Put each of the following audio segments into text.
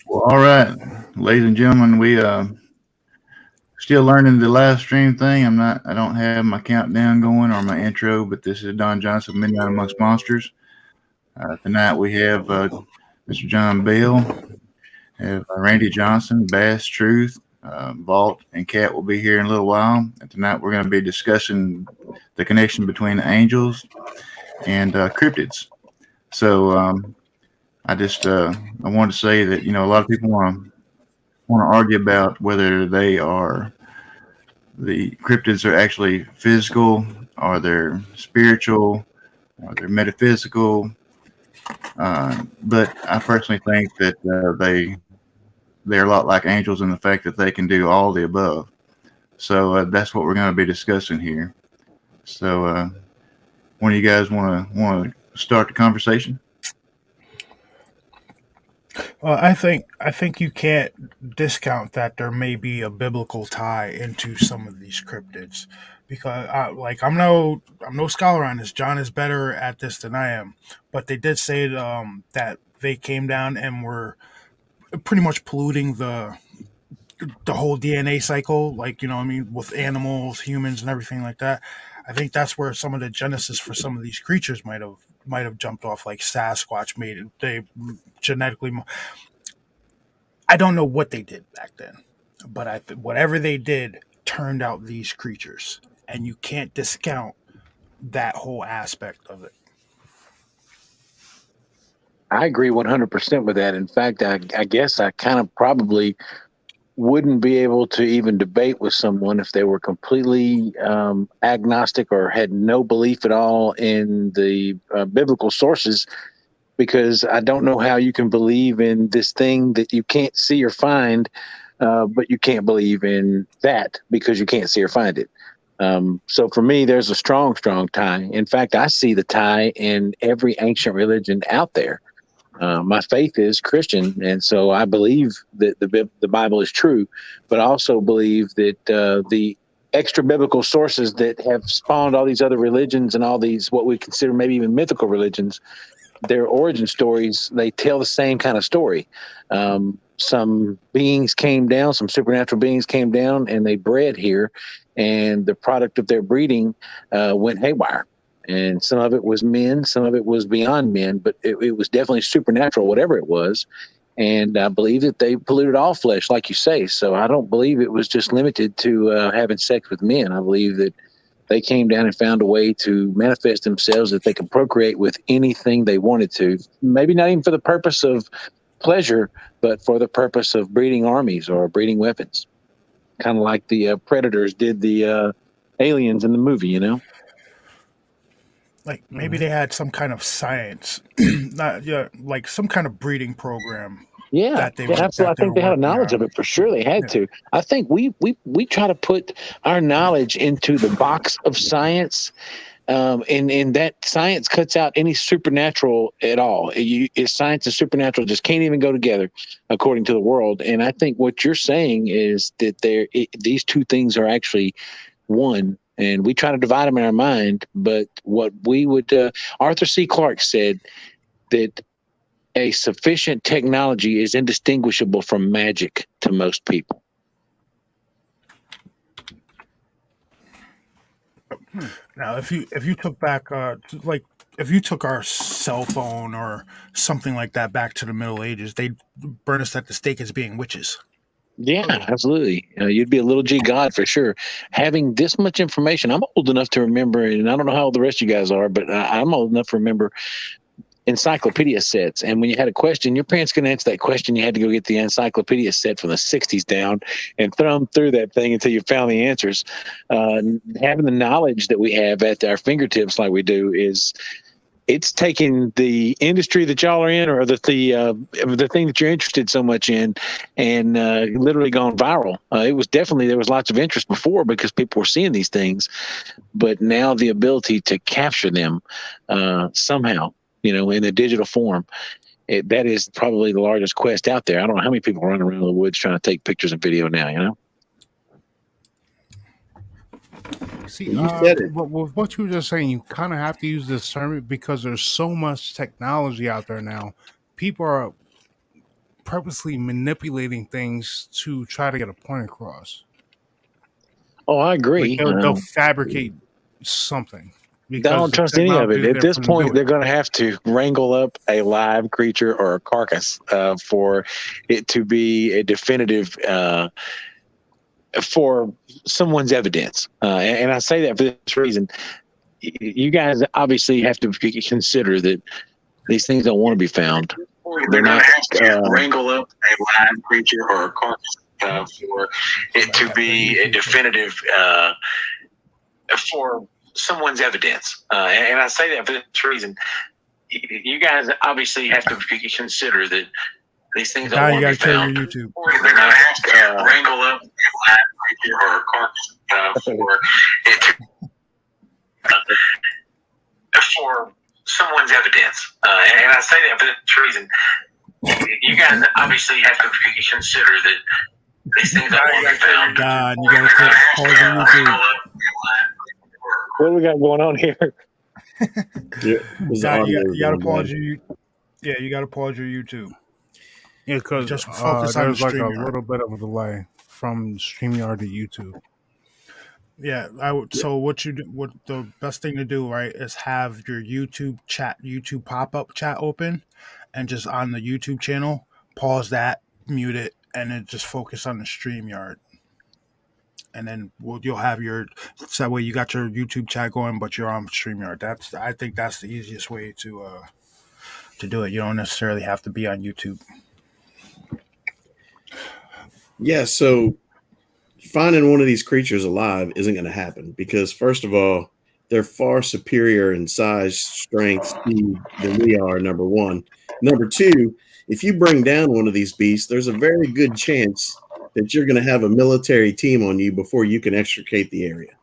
Well, all right, ladies and gentlemen, we still learning the live stream thing. I don't have my countdown going or my intro, but this is Don Johnson, Midnight Amongst Monsters. Tonight we have Mr. John Bell, have Randy Johnson, Bass Truth, Vault, and Cat will be here in a little while. And tonight we're going to be discussing the connection between the angels and cryptids. So I wanted to say that a lot of people want to argue about whether the cryptids are actually physical, or they're spiritual, or they're metaphysical. But I personally think that they're a lot like angels in the fact that they can do all the above. So that's what we're going to be discussing here. So one of you guys want to start the conversation? Well, I think you can't discount that there may be a biblical tie into some of these cryptids, because I'm no scholar on this. John is better at this than I am, but they did say that they came down and were pretty much polluting the whole DNA cycle, with animals, humans, and everything like that. I think that's where some of the genesis for some of these creatures might have jumped off, like Sasquatch made it. They genetically. I don't know what they did back then, but whatever they did turned out these creatures, and you can't discount that whole aspect of it. I agree 100% with that. In fact, I guess I kind of probably wouldn't be able to even debate with someone if they were completely agnostic or had no belief at all in the biblical sources, because I don't know how you can believe in this thing that you can't see or find, but you can't believe in that because you can't see or find it. So for me, there's a strong, strong tie. In fact, I see the tie in every ancient religion out there. My faith is Christian, and so I believe that the Bible is true, but I also believe that the extra biblical sources that have spawned all these other religions and all these what we consider maybe even mythical religions, their origin stories, they tell the same kind of story. Some beings came down, some supernatural beings came down, and they bred here, and the product of their breeding went haywire. And some of it was men, some of it was beyond men, but it was definitely supernatural, whatever it was. And I believe that they polluted all flesh, like you say. So I don't believe it was just limited to having sex with men. I believe that they came down and found a way to manifest themselves, that they could procreate with anything they wanted to. Maybe not even for the purpose of pleasure, but for the purpose of breeding armies or breeding weapons. Kind of like the Predators did the aliens in the movie, Like maybe they had some kind of science, like some kind of breeding program. Yeah, absolutely. I think they had a knowledge of it for sure. They had to. I think we try to put our knowledge into the box of science, and that science cuts out any supernatural at all. Science and supernatural just can't even go together, according to the world. And I think what you're saying is that these two things are actually one. And we try to divide them in our mind, but what we would, Arthur C. Clarke said that a sufficient technology is indistinguishable from magic to most people. Now, if you took back, if you took our cell phone or something like that back to the Middle Ages, they'd burn us at the stake as being witches. Yeah, absolutely. You'd be a little G God for sure. Having this much information, I'm old enough to remember, and I don't know how old the rest of you guys are, but I'm old enough to remember encyclopedia sets. And when you had a question, your parents couldn't answer that question. You had to go get the encyclopedia set from the 60s down and thumb through that thing until you found the answers. Having the knowledge that we have at our fingertips like we do it's taking the industry that y'all are in, or the thing that you're interested so much in, and literally gone viral. There was lots of interest before because people were seeing these things, but now the ability to capture them somehow, in a digital form, that is probably the largest quest out there. I don't know how many people run around the woods trying to take pictures and video now, See, You said it. with what you were just saying, you kind of have to use discernment because there's so much technology out there now. People are purposely manipulating things to try to get a point across. Oh, I Like agree. they'll fabricate something I because don't the trust any of technology it. is At there this for them to do point, it. they're going to have to wrangle up a live creature or a carcass for it to be a definitive for someone's evidence. And I say that for this reason. You guys obviously have to consider that these things don't want to be found. They're not wrangle up a live creature or a carcass for it to be a definitive for someone's evidence. And I say that for this reason. You guys obviously have to consider that these things don't want to be found. Your YouTube. They're not wrangle up a live creature or a carcass for it to for someone's evidence. And I say that for this reason. You guys obviously have to consider that these things don't want to be found. God, you gotta pause your YouTube. What do we got going on here? God, you gotta pause your. Yeah, you gotta pause your YouTube. Yeah, because Just focus on there's the like a StreamYard. little bit of a delay from StreamYard to YouTube. Yeah, so what the best thing to do, right, is have your YouTube pop-up chat open, and just on the YouTube channel, pause that, mute it, and then just focus on the StreamYard. And then you'll have so that way you got your YouTube chat going, but you're on StreamYard. I think that's the easiest way to do it. You don't necessarily have to be on YouTube. Yeah, so finding one of these creatures alive isn't going to happen because, first of all, they're far superior in size, strength, speed than we are, number one. Number two, if you bring down one of these beasts, there's a very good chance that you're going to have a military team on you before you can extricate the area.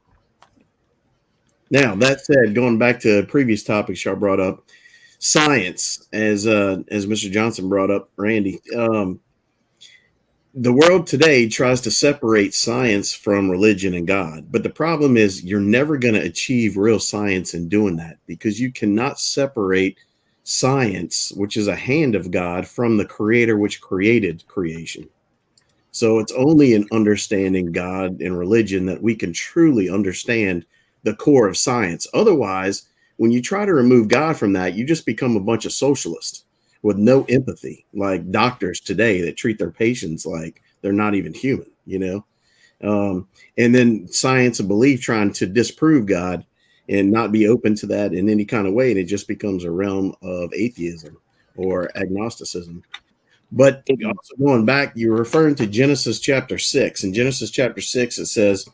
Now, that said, going back to previous topics y'all brought up, science, as Mr. Johnson brought up, Randy, the world today tries to separate science from religion and God. But the problem is you're never going to achieve real science in doing that because you cannot separate science, which is a hand of God, from the creator which created creation. So it's only in understanding God and religion that we can truly understand the core of science. Otherwise, when you try to remove God from that, you just become a bunch of socialists with no empathy, like doctors today that treat their patients like they're not even human, and then science and belief trying to disprove God and not be open to that in any kind of way. And it just becomes a realm of atheism or agnosticism. But also going back, you're referring to Genesis chapter 6. In Genesis chapter 6, it says,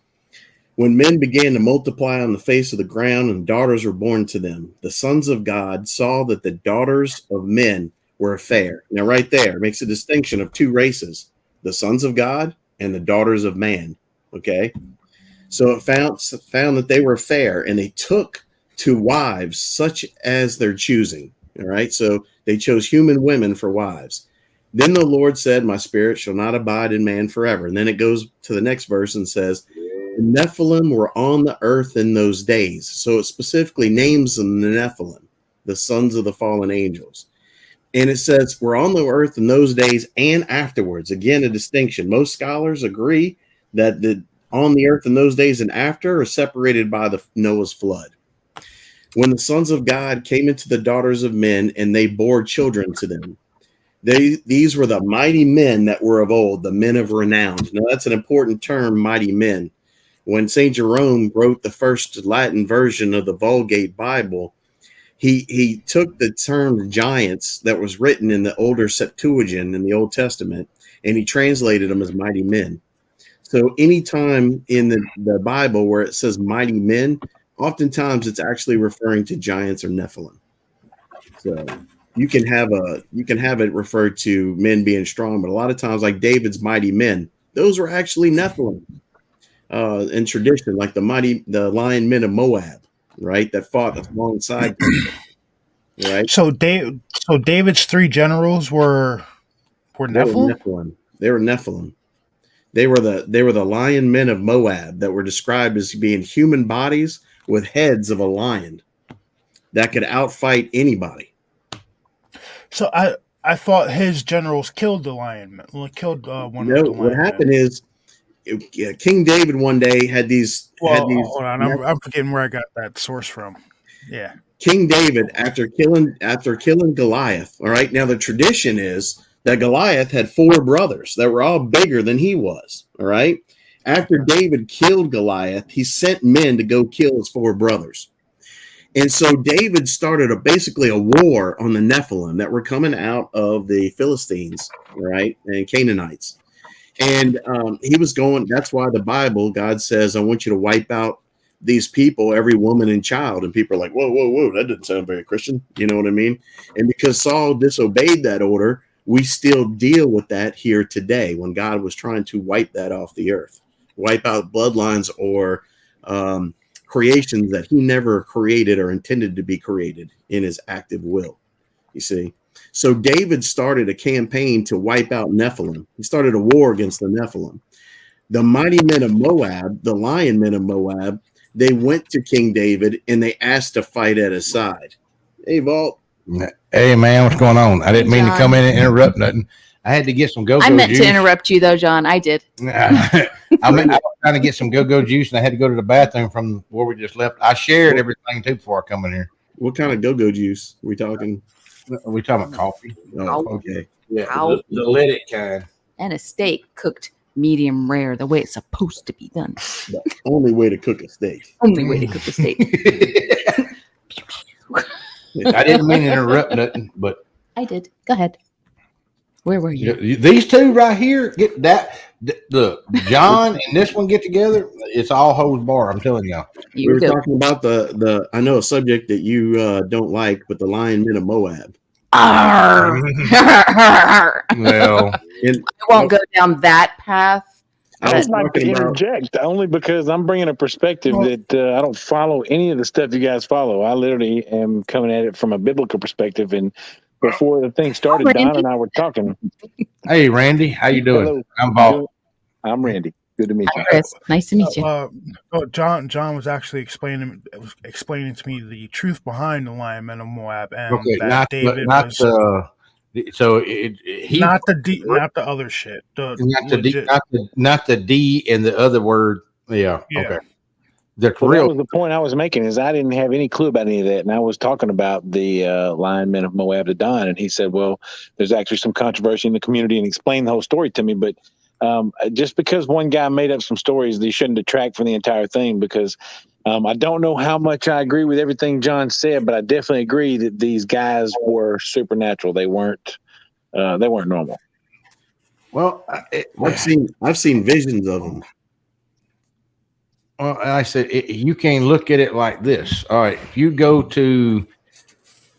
when men began to multiply on the face of the ground and daughters were born to them, the sons of God saw that the daughters of men were fair. Now, right there makes a distinction of two races, the sons of God and the daughters of man. Okay. So it found that they were fair, and they took to wives such as their choosing. All right. So they chose human women for wives. Then the Lord said, my spirit shall not abide in man forever. And then it goes to the next verse and says, the Nephilim were on the earth in those days. So it specifically names them the Nephilim, the sons of the fallen angels. And it says, we're on the earth in those days and afterwards. Again, a distinction. Most scholars agree that the on the earth in those days and after are separated by the Noah's flood. When the sons of God came into the daughters of men and they bore children to them, these were the mighty men that were of old, the men of renown. Now, that's an important term, mighty men. When St. Jerome wrote the first Latin version of the Vulgate Bible, he took the term giants that was written in the older Septuagint in the Old Testament, and he translated them as mighty men. So anytime in the Bible where it says mighty men, oftentimes it's actually referring to giants or Nephilim. So you can have it referred to men being strong, but a lot of times, like David's mighty men, those were actually Nephilim in tradition, like the lion men of Moab, right? That fought alongside them, right? So David's three generals were They were Nephilim? Nephilim. They were Nephilim. They were the lion men of Moab that were described as being human bodies with heads of a lion that could outfight anybody. So I thought his generals killed the lion, killed one of the lion. What happened is King David one day had these. Hold on, I'm forgetting where I got that source from. Yeah, King David, after killing Goliath. All right, now the tradition is that Goliath had 4 brothers that were all bigger than he was. All right, after David killed Goliath, he sent men to go kill his 4 brothers. And so David started basically a war on the Nephilim that were coming out of the Philistines, right, and Canaanites. And he was going, that's why the Bible, God says, I want you to wipe out these people, every woman and child. And people are like, whoa, that doesn't sound very Christian. You know what I mean? And because Saul disobeyed that order, we still deal with that here today when God was trying to wipe that off the earth, wipe out bloodlines or creations that he never created or intended to be created in his active will. You see? So David started a campaign to wipe out Nephilim. He started a war against the Nephilim. The mighty men of Moab, the lion men of Moab, they went to King David and they asked to fight at his side. Hey, Vault. Hey, man, what's going on? I didn't mean to come in and interrupt nothing. I had to get some go-go juice. I meant to interrupt you, though, John. I did. I was trying to get some go-go juice, and I had to go to the bathroom from where we just left. I shared everything, too, before I come in here. What kind of go-go juice are we talking? Are we talking about coffee? Oh, okay. Yeah, the lit kind. And a steak cooked medium rare, the way it's supposed to be done. The only way to cook a steak. Only way to cook a steak. I didn't mean to interrupt nothing, but I did. Go ahead. Where were you? These two right here get that. Look, John and this one get together. It's all hose bar. I'm telling y'all. We were talking about the. I know a subject that you don't like, but the lion men of Moab. Well, I won't go down that path. I would like to interject only because I'm bringing a perspective that I don't follow any of the stuff you guys follow. I literally am coming at it from a biblical perspective. And before the thing started, Don and I were talking. Hey, Randy, how you doing? Hello. I'm Paul. I'm Randy. Good to meet you. Chris, nice to meet you. John was actually explaining to me the truth behind the lion men of Moab, and Okay, that David was so not the other shit. Not the D and the other word. Yeah. Okay. That was the point I was making. Is I didn't have any clue about any of that, and I was talking about the lion men of Moab to Don, and he said, "Well, there's actually some controversy in the community," and explained the whole story to me. But just because one guy made up some stories, they shouldn't detract from the entire thing. Because I don't know how much I agree with everything John said, but I definitely agree that these guys were supernatural. They weren't normal. Well, I've seen visions of them. Well, I said you can look at it like this. All right, if you go to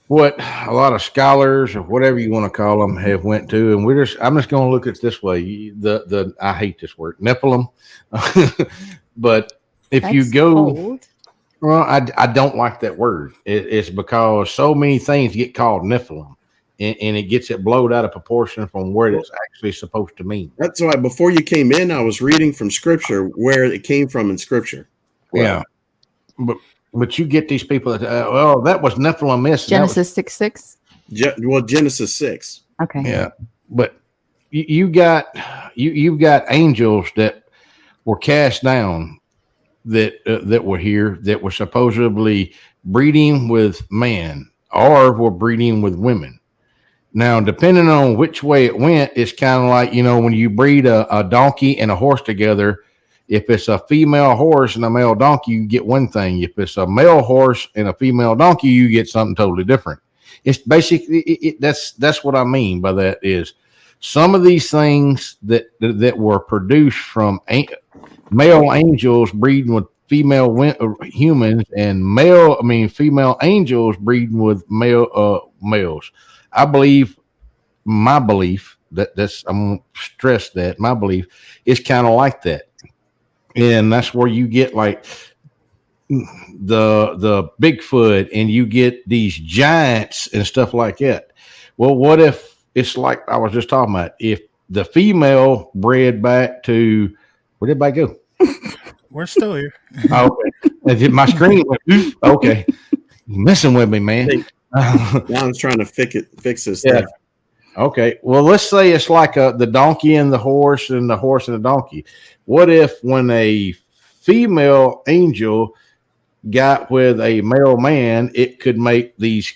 what a lot of scholars or whatever you want to call them have went to, and I'm just going to look at it this way. The I hate this word, Nephilim, but if That's you go, old. well, I don't like that word. It's because so many things get called Nephilim. And it gets it blowed out of proportion from where it's actually supposed to mean. That's why before you came in, I was reading from Scripture where it came from in Scripture. Yeah, but you get these people that that was Nephilim. Genesis 6:6. Genesis 6. Okay. Yeah, but you've got angels that were cast down that were here that were supposedly breeding with man or were breeding with women. Now, depending on which way it went, it's kind of like, when you breed a donkey and a horse together, if it's a female horse and a male donkey, you get one thing. If it's a male horse and a female donkey, you get something totally different. It's basically, that's what I mean by that is some of these things that were produced from male angels breeding with female humans and female angels breeding with males. I believe my belief that's I'm gonna stress that my belief is kind of like that, and that's where you get like the Bigfoot and you get these giants and stuff like that. Well, what if it's like I was just talking about? If the female bred back to where did everybody go? We're still here. Okay, my screen went, okay, you're messing with me, man. Don's trying to fix this stuff. Okay, well, let's say it's like the donkey and the horse and the horse and the donkey. What if when a female angel got with a male man, it could make these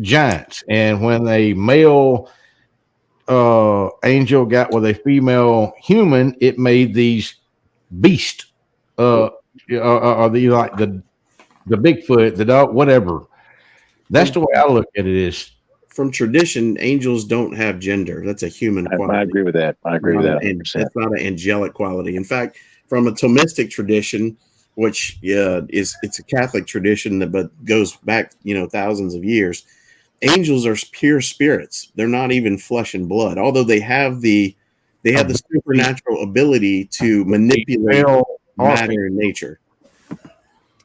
giants, and when a male angel got with a female human, it made these beasts, or the like the Bigfoot, the dog, whatever. That's the way I look at it. Is from tradition, angels don't have gender. That's a human quality. I agree with that. I agree with that. That's not an angelic quality. In fact, from a Thomistic tradition, which it's a Catholic tradition but goes back thousands of years, angels are pure spirits. They're not even flesh and blood, although they have the supernatural ability to manipulate matter and nature.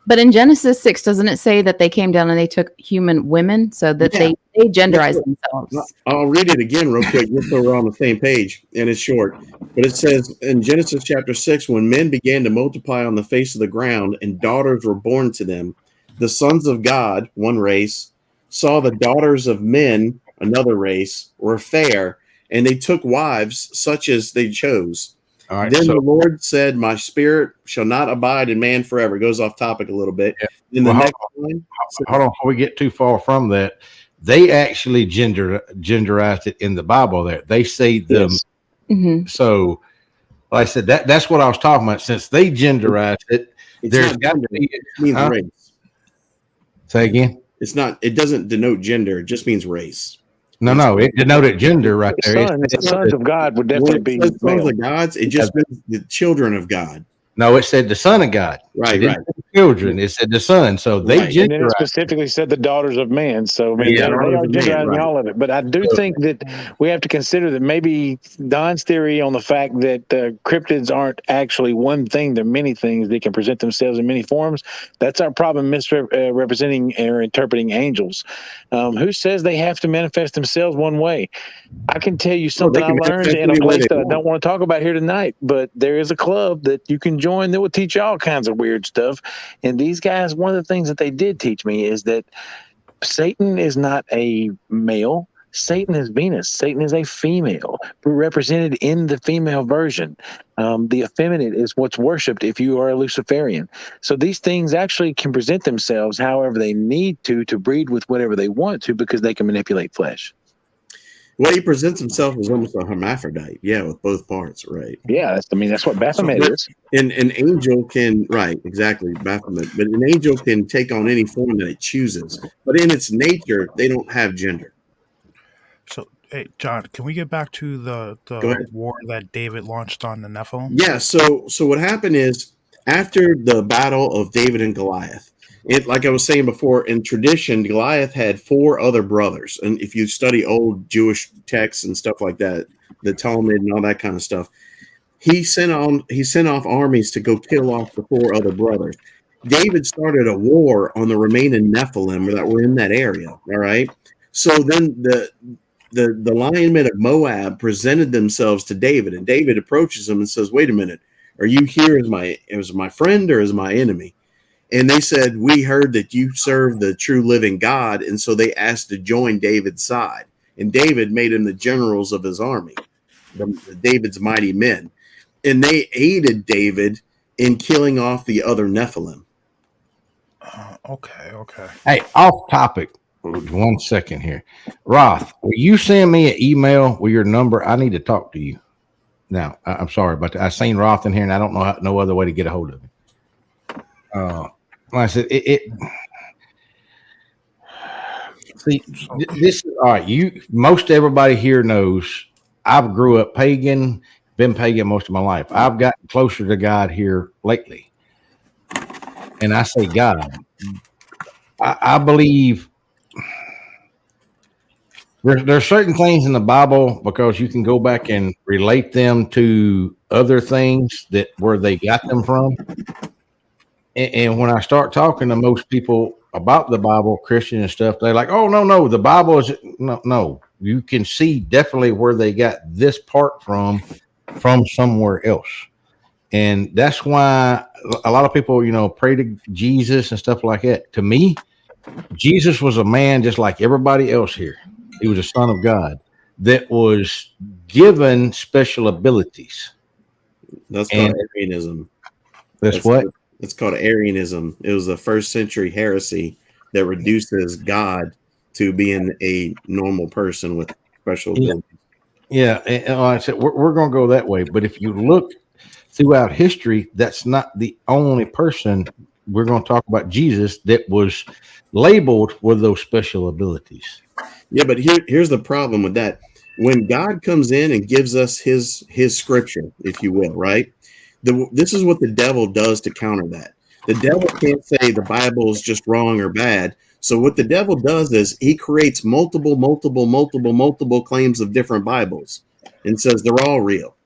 But in Genesis 6, doesn't it say that they came down and they took human women so that they genderized themselves? I'll read it again real quick just so we're on the same page, and it's short. But it says in Genesis chapter 6, when men began to multiply on the face of the ground and daughters were born to them, the sons of God, one race, saw the daughters of men, another race, were fair, and they took wives such as they chose. Right, then the Lord said, my spirit shall not abide in man forever. Goes off topic a little bit. In the next line, hold on, before we get too far from that, they actually genderized it in the Bible there. They say them. Yes. Mm-hmm. So, like I said, that's what I was talking about. Since they genderized it, there's got to be. It means race. Say again? It's not. It doesn't denote gender. It just means race. No, it denoted gender right there. The sons of God would definitely be sons of gods. It just means the children of God. No, it said the son of God. Right. Children. It said the son. So they and then it specifically said the daughters of men. So they are genderizing all of it. But I do think that we have to consider that maybe Don's theory on the fact that cryptids aren't actually one thing; they're many things. They can present themselves in many forms. That's our problem, misrepresenting or interpreting angels. Who says they have to manifest themselves one way? I can tell you something I learned in a place that I don't want to talk about here tonight, but there is a club that you can join that will teach you all kinds of weird stuff. And these guys, one of the things that they did teach me is that Satan is not a male. Satan is Venus. Satan is a female, represented in the female version. The effeminate is what's worshipped if you are a Luciferian. So these things actually can present themselves however they need to breed with whatever they want to, because they can manipulate flesh. Well, he presents himself as almost a hermaphrodite, with both parts, right? Yeah, that's what Baphomet is. And an angel can, exactly, Baphomet. But an angel can take on any form that it chooses. But in its nature, they don't have gender. So, hey, John, can we get back to the war that David launched on the Nephilim? Yeah. So what happened is, after the battle of David and Goliath, like I was saying before, in tradition, Goliath had 4 other brothers. And if you study old Jewish texts and stuff like that, the Talmud and all that kind of stuff, he sent off armies to go kill off the 4 other brothers. David started a war on the remaining Nephilim that were in that area. All right. So then the lion men of Moab presented themselves to David, and David approaches them and says, wait a minute, are you here as my friend or as my enemy? And they said, we heard that you serve the true living God. And so they asked to join David's side. And David made them the generals of his army, David's mighty men. And they aided David in killing off the other Nephilim. Okay. Hey, off topic. 1 second here. Roth, will you send me an email with your number? I need to talk to you. Now, I'm sorry, but I seen Roth in here, and I don't know no other way to get a hold of him. Like I said, see, this is all right. Most everybody here knows I grew up pagan, been pagan most of my life. I've gotten closer to God here lately. And I say God. I believe there's certain things in the Bible, because you can go back and relate them to other things where they got them from. And when I start talking to most people about the Bible, Christian and stuff, they're like, oh, no, the Bible is no. You can see definitely where they got this part from somewhere else. And that's why a lot of people, pray to Jesus and stuff like that. To me, Jesus was a man just like everybody else here. He was a son of God that was given special abilities. That's called Arianism. That's what? It's called Arianism. It was a first century heresy that reduces God to being a normal person with special abilities. Yeah, and like I said, we're going to go that way. But if you look throughout history, that's not the only person. We're going to talk about Jesus that was labeled with those special abilities. Yeah, but here's the problem with that. When God comes in and gives us his scripture, if you will, right? This is what the devil does to counter that. The devil can't say the Bible is just wrong or bad. So what the devil does is he creates multiple claims of different Bibles and says they're all real.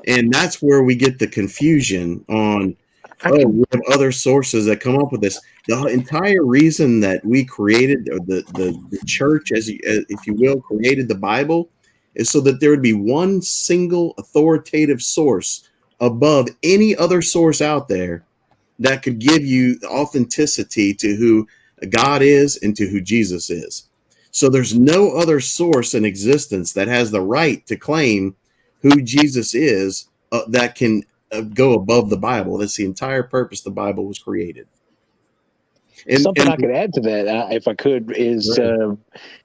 And that's where we get the confusion on, we have other sources that come up with this. The entire reason that we created, or the church, if you will, created the Bible, is so that there would be one single authoritative source above any other source out there that could give you the authenticity to who God is and to who Jesus is. So there's no other source in existence that has the right to claim who Jesus is that can go above the Bible. That's the entire purpose the Bible was created. And something I could add to that, if I could, is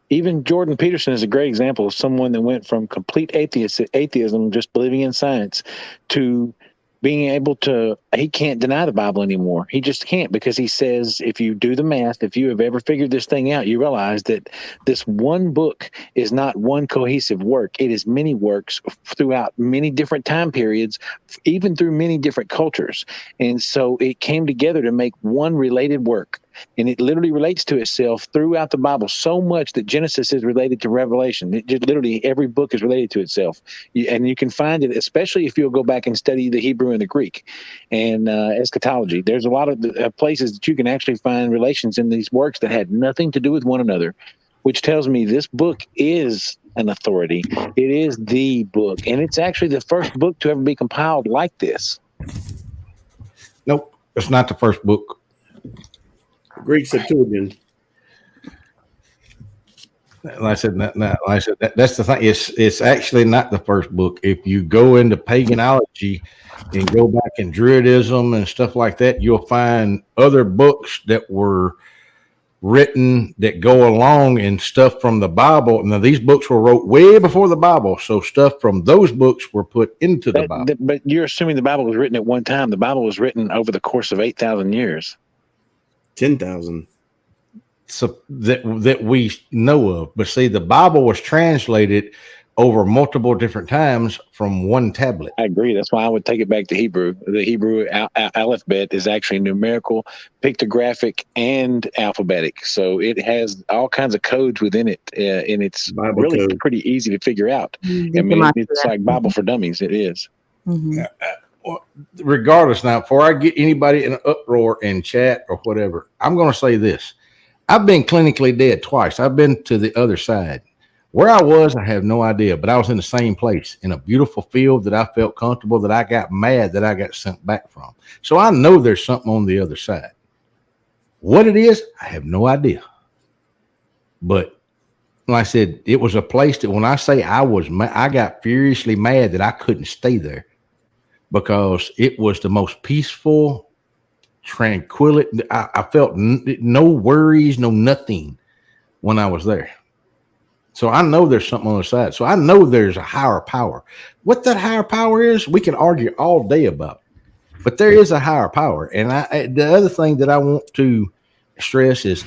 even Jordan Peterson is a great example of someone that went from complete atheism, just believing in science, to being able to, he can't deny the Bible anymore. He just can't, because he says, if you do the math, if you have ever figured this thing out, you realize that this one book is not one cohesive work. It is many works throughout many different time periods, even through many different cultures. And so it came together to make one related work. And it literally relates to itself throughout the Bible so much that Genesis is related to Revelation. It just, literally every book is related to itself. And you can find it, especially if you'll go back and study the Hebrew and the Greek and eschatology. There's a lot of places that you can actually find relations in these works that had nothing to do with one another, which tells me this book is an authority. It is the book. And it's actually the first book to ever be compiled like this. Nope, it's not the first book. Greek Septuagint. Like I said, that's the thing. It's actually not the first book. If you go into paganism and go back in Druidism and stuff like that, you'll find other books that were written that go along and stuff from the Bible. Now, these books were wrote way before the Bible, so stuff from those books were put into the Bible. But you're assuming the Bible was written at one time. The Bible was written over the course of 8,000 years. 10,000. So that we know of. But see, the Bible was translated over multiple different times from one tablet. I agree. That's why I would take it back to Hebrew. The Hebrew alphabet is actually numerical, pictographic, and alphabetic. So it has all kinds of codes within it, and it's Bible really code. Pretty easy to figure out. I mean, it's like Bible for dummies. It is. Mm-hmm. Regardless, now, before I get anybody in an uproar in chat or whatever, I'm going to say this. I've been clinically dead twice. I've been to the other side. Where I was, I have no idea, but I was in the same place in a beautiful field that I felt comfortable, that I got mad that I got sent back from. So I know there's something on the other side. What it is, I have no idea. But like I said, it was a place that when I say I got furiously mad that I couldn't stay there, because it was the most peaceful, tranquility. I felt no worries, no nothing when I was there. So I know there's something on the side. So I know there's a higher power. What that higher power is, we can argue all day about. But there is a higher power. And the other thing that I want to stress is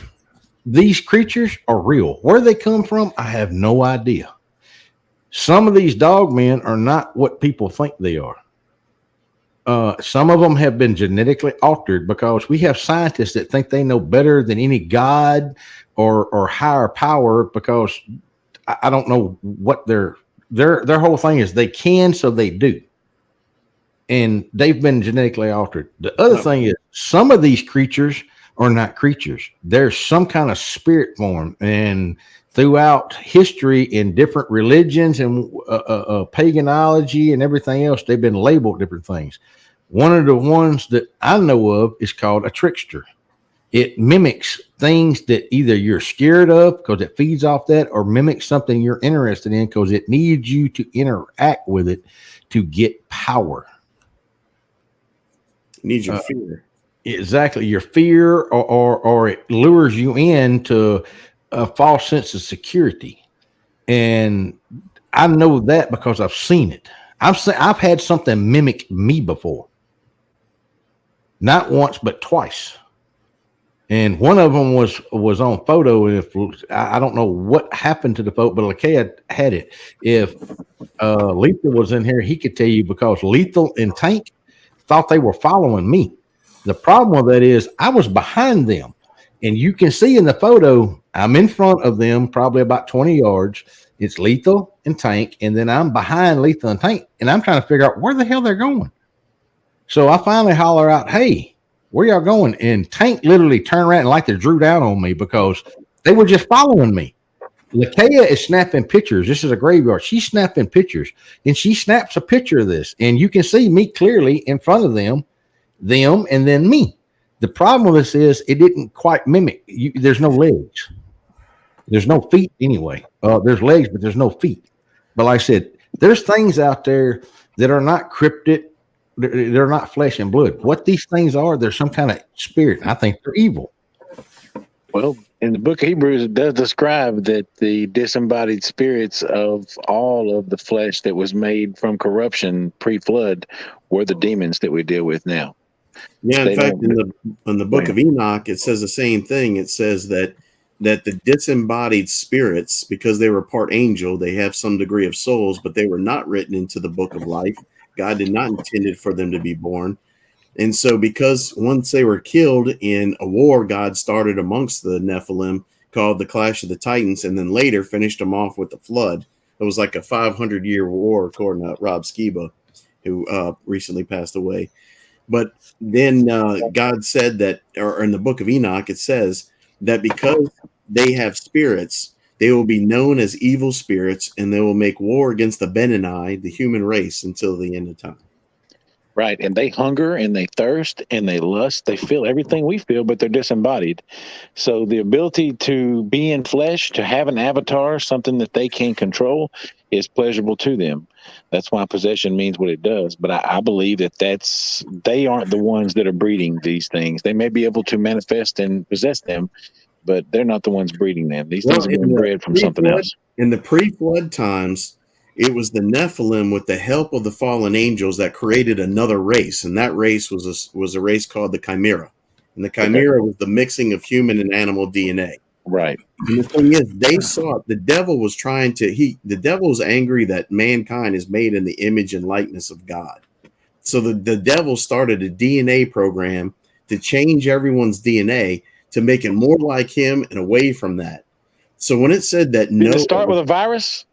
these creatures are real. Where they come from, I have no idea. Some of these dogmen are not what people think they are. Some of them have been genetically altered, because we have scientists that think they know better than any god or higher power, because I don't know what their whole thing is. They can, so they do. And they've been genetically altered. The other thing is, some of these creatures are not creatures. There's some kind of spirit form, and throughout history in different religions and paganism and everything else, they've been labeled different things. One of the ones that I know of is called a trickster. It mimics things that either you're scared of because it feeds off that, or mimics something you're interested in because it needs you to interact with it to get power. It needs your fear. Exactly, your fear, or it lures you into a false sense of security. And I know that because I've seen it. I've had something mimic me before. Not once, but twice. And one of them was on photo. If I don't know what happened to the photo, but Lakea had it. If Lethal was in here, he could tell you, because Lethal and Tank thought they were following me. The problem with that is I was behind them, and you can see in the photo I'm in front of them, probably about 20 yards. It's Lethal and Tank, and then I'm behind Lethal and Tank, and I'm trying to figure out where the hell they're going. So I finally holler out, "Hey, where y'all going?" And Tank literally turned around and like they drew down on me because they were just following me. Lakea is snapping pictures. This is a graveyard. She's snapping pictures, and she snaps a picture of this, and you can see me clearly in front of them, and then me. The problem with this is it didn't quite mimic. There's no legs. There's no feet anyway. There's legs, but there's no feet. But like I said, there's things out there that are not cryptid. They're not flesh and blood. What these things are, they're some kind of spirit. I think they're evil. Well, in the book of Hebrews, it does describe that the disembodied spirits of all of the flesh that was made from corruption pre-flood were the demons that we deal with now. Yeah, in fact, in the book of Enoch, it says the same thing. It says that the disembodied spirits, because they were part angel, they have some degree of souls, but they were not written into the book of life. God did not intend it for them to be born. And so because once they were killed in a war God started amongst the Nephilim called the Clash of the Titans, and then later finished them off with the flood. It was like a 500-year war, according to Rob Skiba, who recently passed away. But then God said that, or in the book of Enoch, it says that because they have spirits, they will be known as evil spirits, and they will make war against the Benini, the human race, until the end of time. Right. And they hunger and they thirst and they lust. They feel everything we feel, but they're disembodied. So the ability to be in flesh, to have an avatar, something that they can control, is pleasurable to them. That's why possession means what it does. But I believe that they aren't the ones that are breeding these things. They may be able to manifest and possess them, but they're not the ones breeding them. These things are being bred from something else. In the pre-flood times, it was the Nephilim, with the help of the fallen angels, that created another race, and that race was a race called the Chimera. And the Chimera was the mixing of human and animal DNA. Right. And the thing is, they saw the devil was the devil was angry that mankind is made in the image and likeness of God. So the devil started a DNA program to change everyone's DNA to make it more like him and away from that. So when it said that, Did it start with a virus?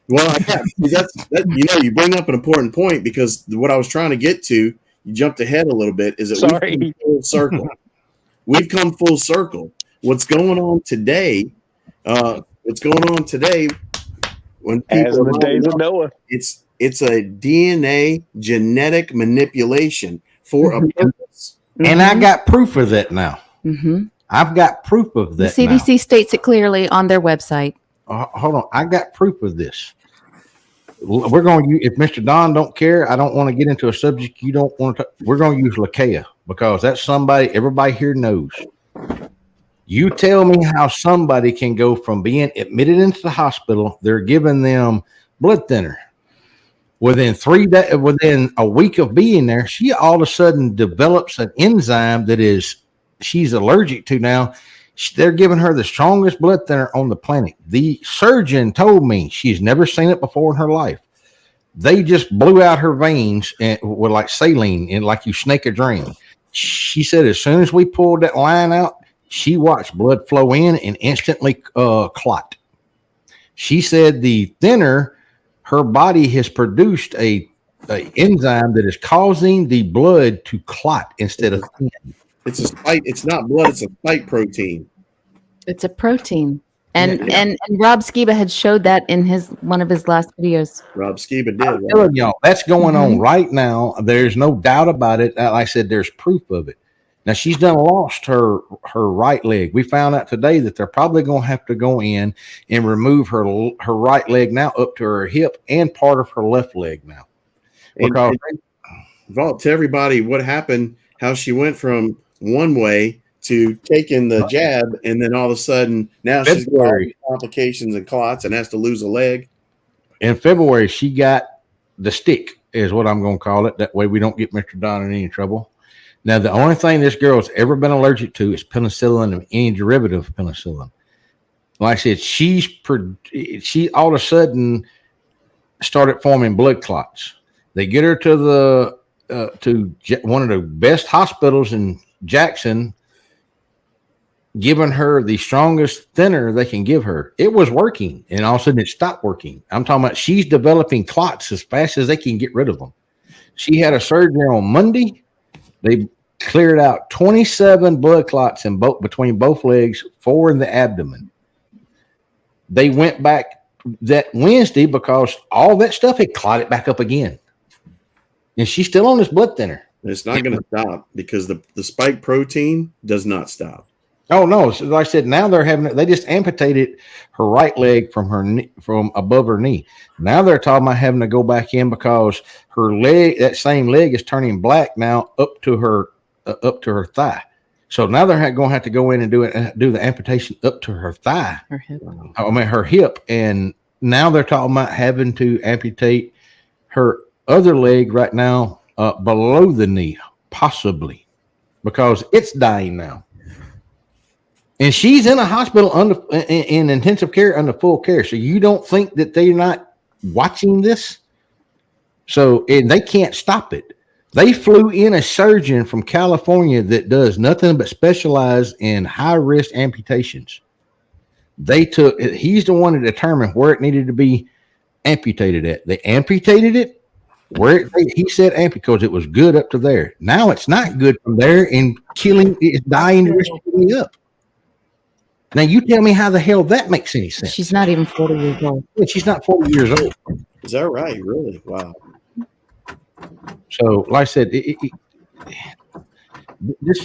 Well, yeah, you bring up an important point, because what I was trying to get to, you jumped ahead a little bit, is that we've come full circle. We've come full circle. What's going on today? When people, as in the days of Noah, it's a DNA genetic manipulation for a purpose. And I got proof of that now. Mm-hmm. I've got proof of that. The CDC states it clearly on their website. Hold on, I got proof of this. We're going to, if Mr. Don don't care, I don't want to get into a subject you don't want to. We're going to use Lakea, because that's somebody everybody here knows. You tell me how somebody can go from being admitted into the hospital, they're giving them blood thinner. Within a week of being there, she all of a sudden develops an enzyme that she's allergic to now. They're giving her the strongest blood thinner on the planet. The surgeon told me she's never seen it before in her life. They just blew out her veins with like saline, and like you snake a drain. She said as soon as we pulled that line out, she watched blood flow in and instantly clot. She said the thinner, her body has produced a enzyme that is causing the blood to clot instead of thin. It's a spike. It's not blood. It's a spike protein. It's a protein. And Rob Skiba had showed that in one of his last videos. Rob Skiba did. I'm telling y'all, that's going on right now. There's no doubt about it. Like I said, there's proof of it. Now she's done lost her right leg. We found out today that they're probably going to have to go in and remove her right leg now up to her hip and part of her left leg now. Because Vault, to everybody what happened, how she went from one way to taking the jab, and then all of a sudden now she's got all these complications and clots and has to lose a leg. In February, she got the stick, is what I'm going to call it. That way we don't get Mr. Don in any trouble. Now, the only thing this girl's ever been allergic to is penicillin and any derivative of penicillin. Like I said, she all of a sudden started forming blood clots. They get her to one of the best hospitals in Jackson, giving her the strongest thinner they can give her. It was working, and all of a sudden it stopped working. I'm talking about she's developing clots as fast as they can get rid of them. She had a surgery on Monday. They cleared out 27 blood clots between both legs, 4 in the abdomen. They went back that Wednesday because all that stuff had clotted back up again. And she's still on this blood thinner. It's not going to stop because the spike protein does not stop. Oh no! So like I said, now they just amputated her right leg from above her knee. Now they're talking about having to go back in because her leg, that same leg, is turning black now up to her thigh. So now they're going to have to go in and do the amputation up to her thigh. Her hip. Her hip, and now they're talking about having to amputate her other leg right now below the knee, possibly, because it's dying now. And she's in a hospital in intensive care under full care. So you don't think that they're not watching this? So, and they can't stop it. They flew in a surgeon from California that does nothing but specialize in high risk amputations. He's the one that determined where it needed to be amputated at. They amputated it he said amputate because it was good up to there. Now it's not good from there, and it's dying to me up. Now, you tell me how the hell that makes any sense. She's not even 40 years old. She's not 40 years old. Is that right? Really? Wow. So, like I said,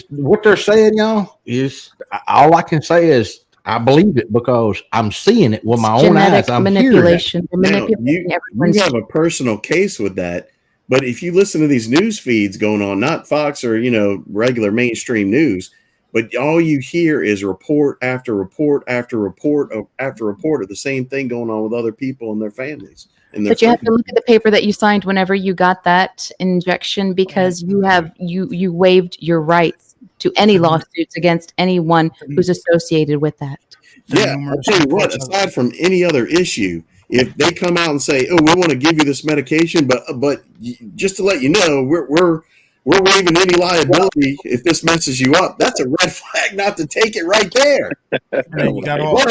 what they're saying, y'all, is all I can say is I believe it because I'm seeing it with my own eyes. I'm manipulation. Now, you have a personal case with that, but if you listen to these news feeds going on, not Fox or regular mainstream news, but all you hear is report after report after report after report of the same thing going on with other people and their families. But you have to look at the paper that you signed whenever you got that injection, because you waived your rights to any lawsuits against anyone who's associated with that. Yeah, I'll tell you what, aside from any other issue, if they come out and say, "Oh, we want to give you this medication," but just to let you know, we're waiving any liability if this messes you up, that's a red flag not to take it right there. You got over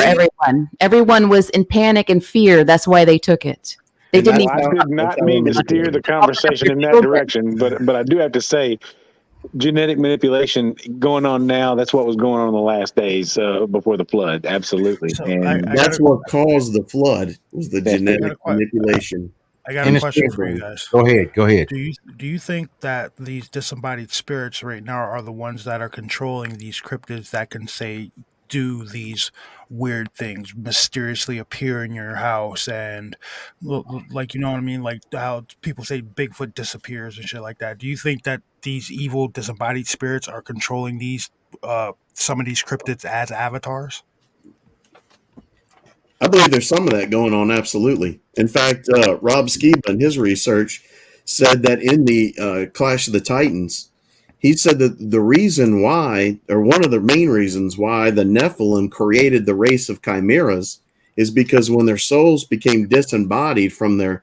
everyone. Everyone was in panic and fear. That's why they took it. They didn't even. I did not mean to steer the conversation in that direction, but I do have to say, genetic manipulation going on now. That's what was going on in the last days before the flood. Absolutely, So and that's what caused the flood was the genetic manipulation. I got a question for you guys. Go ahead. Do you think that these disembodied spirits right now are the ones that are controlling these cryptids that can do these weird things, mysteriously appear in your house and look like, you know what I mean? Like how people say Bigfoot disappears and shit like that. Do you think that these evil disembodied spirits are controlling these, some of these cryptids as avatars? I believe there's some of that going on. Absolutely. In fact, Rob Skiba in his research said that in the Clash of the Titans, he said that the reason why, or one of the main reasons why the Nephilim created the race of chimeras is because when their souls became disembodied from their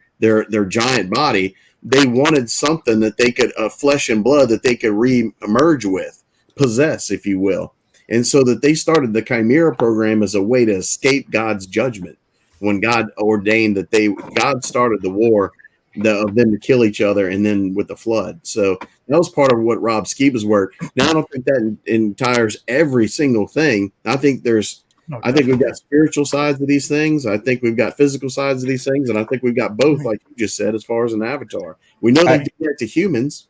giant body, they wanted something that they could, flesh and blood that they could re-emerge with, possess, if you will. And so that they started the Chimera program as a way to escape God's judgment. When God ordained that God started the war of them to kill each other, and then with the flood. So that was part of what Rob Skiba's work. Now I don't think that entires every single thing. I think we've got spiritual sides of these things. I think we've got physical sides of these things, and I think we've got both, like you just said, as far as an avatar. We know they do that to humans.